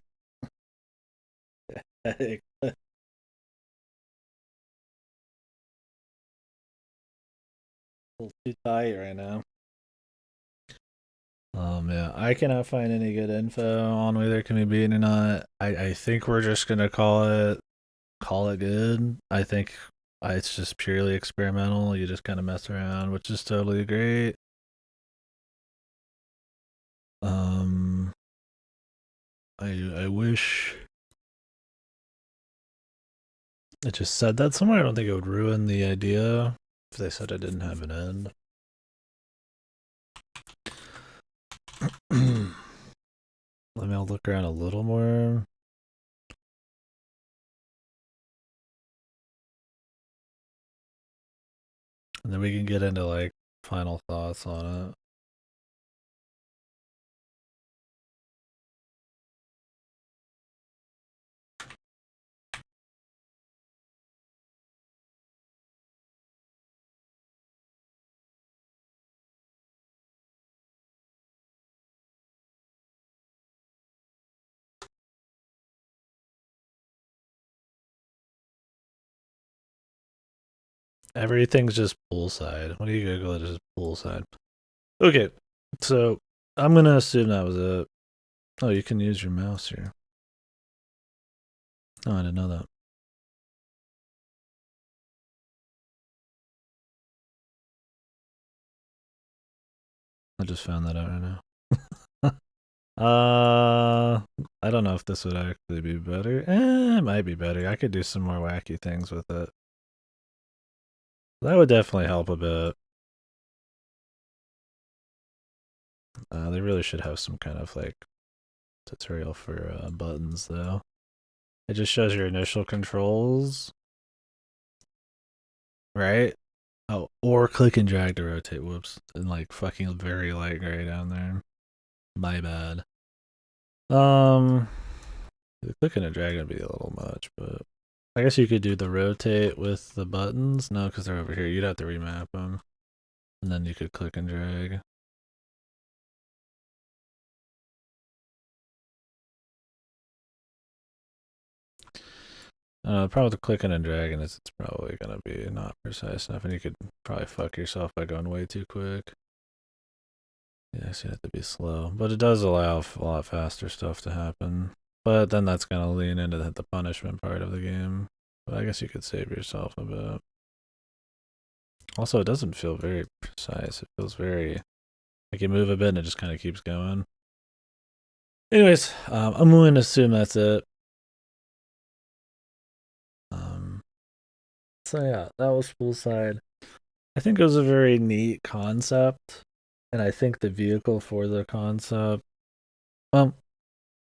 a headache. A little too tight right now. Yeah, I cannot find any good info on whether it can be beaten or not. I think we're just gonna call it good. I think it's just purely experimental. You just kind of mess around, which is totally great. Um, I wish it just said that somewhere. I don't think it would ruin the idea if they said it didn't have an end. Let me look around a little more. And then we can get into like final thoughts on it. Everything's just poolside. What do you Google it as poolside? Okay, so I'm gonna assume that was it. Oh, you can use your mouse here. Oh, I didn't know that. I just found that out right now. I don't know if this would actually be better. It might be better. I could do some more wacky things with it. That would definitely help a bit. They really should have some kind of like tutorial for buttons though. It just shows your initial controls, right? Oh, or click and drag to rotate. Whoops, and like fucking very light gray down there. My bad. The clicking and dragging would be a little much, but I guess you could do the rotate with the buttons. No, because they're over here. You'd have to remap them, and then you could click and drag. The problem with the clicking and dragging is it's probably gonna be not precise enough, and you could probably fuck yourself by going way too quick. Yeah, so you have to be slow, but it does allow a lot faster stuff to happen. But then that's gonna lean into the punishment part of the game. But I guess you could save yourself a bit. Also, it doesn't feel very precise. It feels very like you move a bit and it just kind of keeps going. Anyways, I'm willing to assume that's it. So yeah, that was Spoolside. I think it was a very neat concept, and I think the vehicle for the concept. I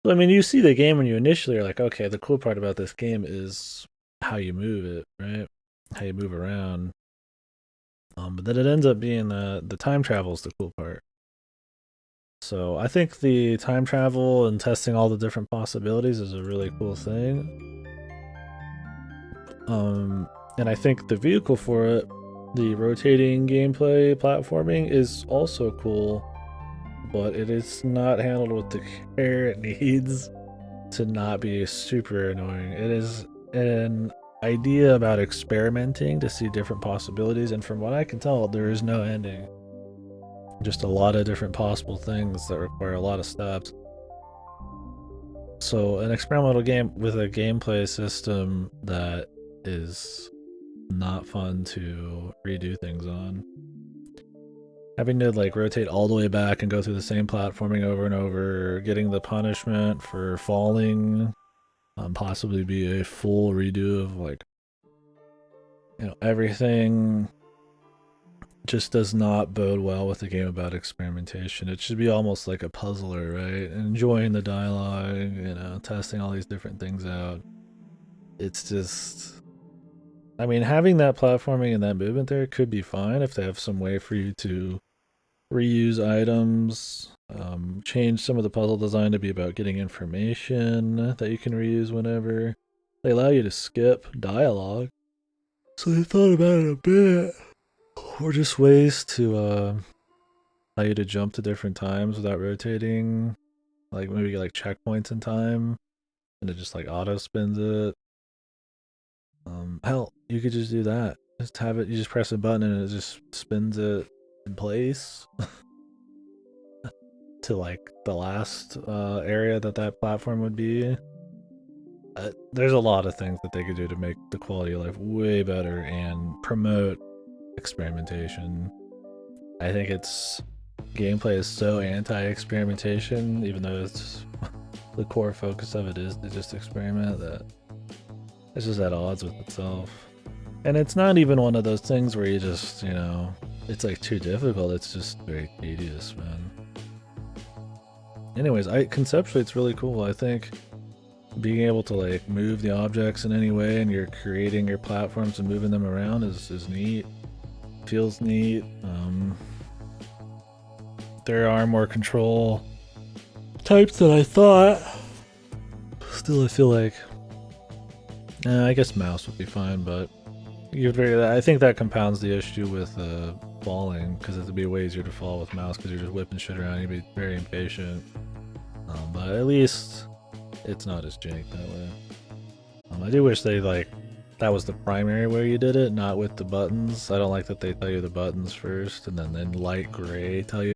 mean, you see the game when you initially are like, okay, the cool part about this game is how you move it, right? How you move around. But then it ends up being the time travel is the cool part. So I think the time travel and testing all the different possibilities is a really cool thing. And I think the vehicle for it, the rotating gameplay platforming, is also cool, but it is not handled with the care it needs to not be super annoying. It is an idea about experimenting to see different possibilities, and from what I can tell, there is no ending. Just a lot of different possible things that require a lot of steps. So an experimental game with a gameplay system that is not fun to redo things on. Having to like rotate all the way back and go through the same platforming over and over, getting the punishment for falling, possibly be a full redo of like, you know, everything, just does not bode well with a game about experimentation. It should be almost like a puzzler, right? Enjoying the dialogue, you know, testing all these different things out. It's just, I mean, having that platforming and that movement there could be fine if they have some way for you to reuse items, change some of the puzzle design to be about getting information that you can reuse whenever. They allow you to skip dialogue, so they thought about it a bit. Or just ways to allow you to jump to different times without rotating, like maybe like checkpoints in time, and it just like auto spins it. Hell, you could just do that. Just have it. You just press a button and it just spins it in place to like the last area that platform would be. There's a lot of things that they could do to make the quality of life way better and promote experimentation. I think it's gameplay is so anti-experimentation, even though it's the core focus of it is to just experiment, that it's just at odds with itself. And it's not even one of those things where you just, you know, it's like too difficult. It's just very tedious, man. Anyways, conceptually it's really cool. I think being able to like move the objects in any way and you're creating your platforms and moving them around is neat. Feels neat. There are more control types than I thought. Still, I feel like I guess mouse would be fine, but I think that compounds the issue with falling, because it'd be way easier to fall with mouse because you're just whipping shit around. You'd be very impatient. But at least it's not as jank that way. I do wish they like that was the primary way you did it, not with the buttons. I don't like that they tell you the buttons first and then light gray tell you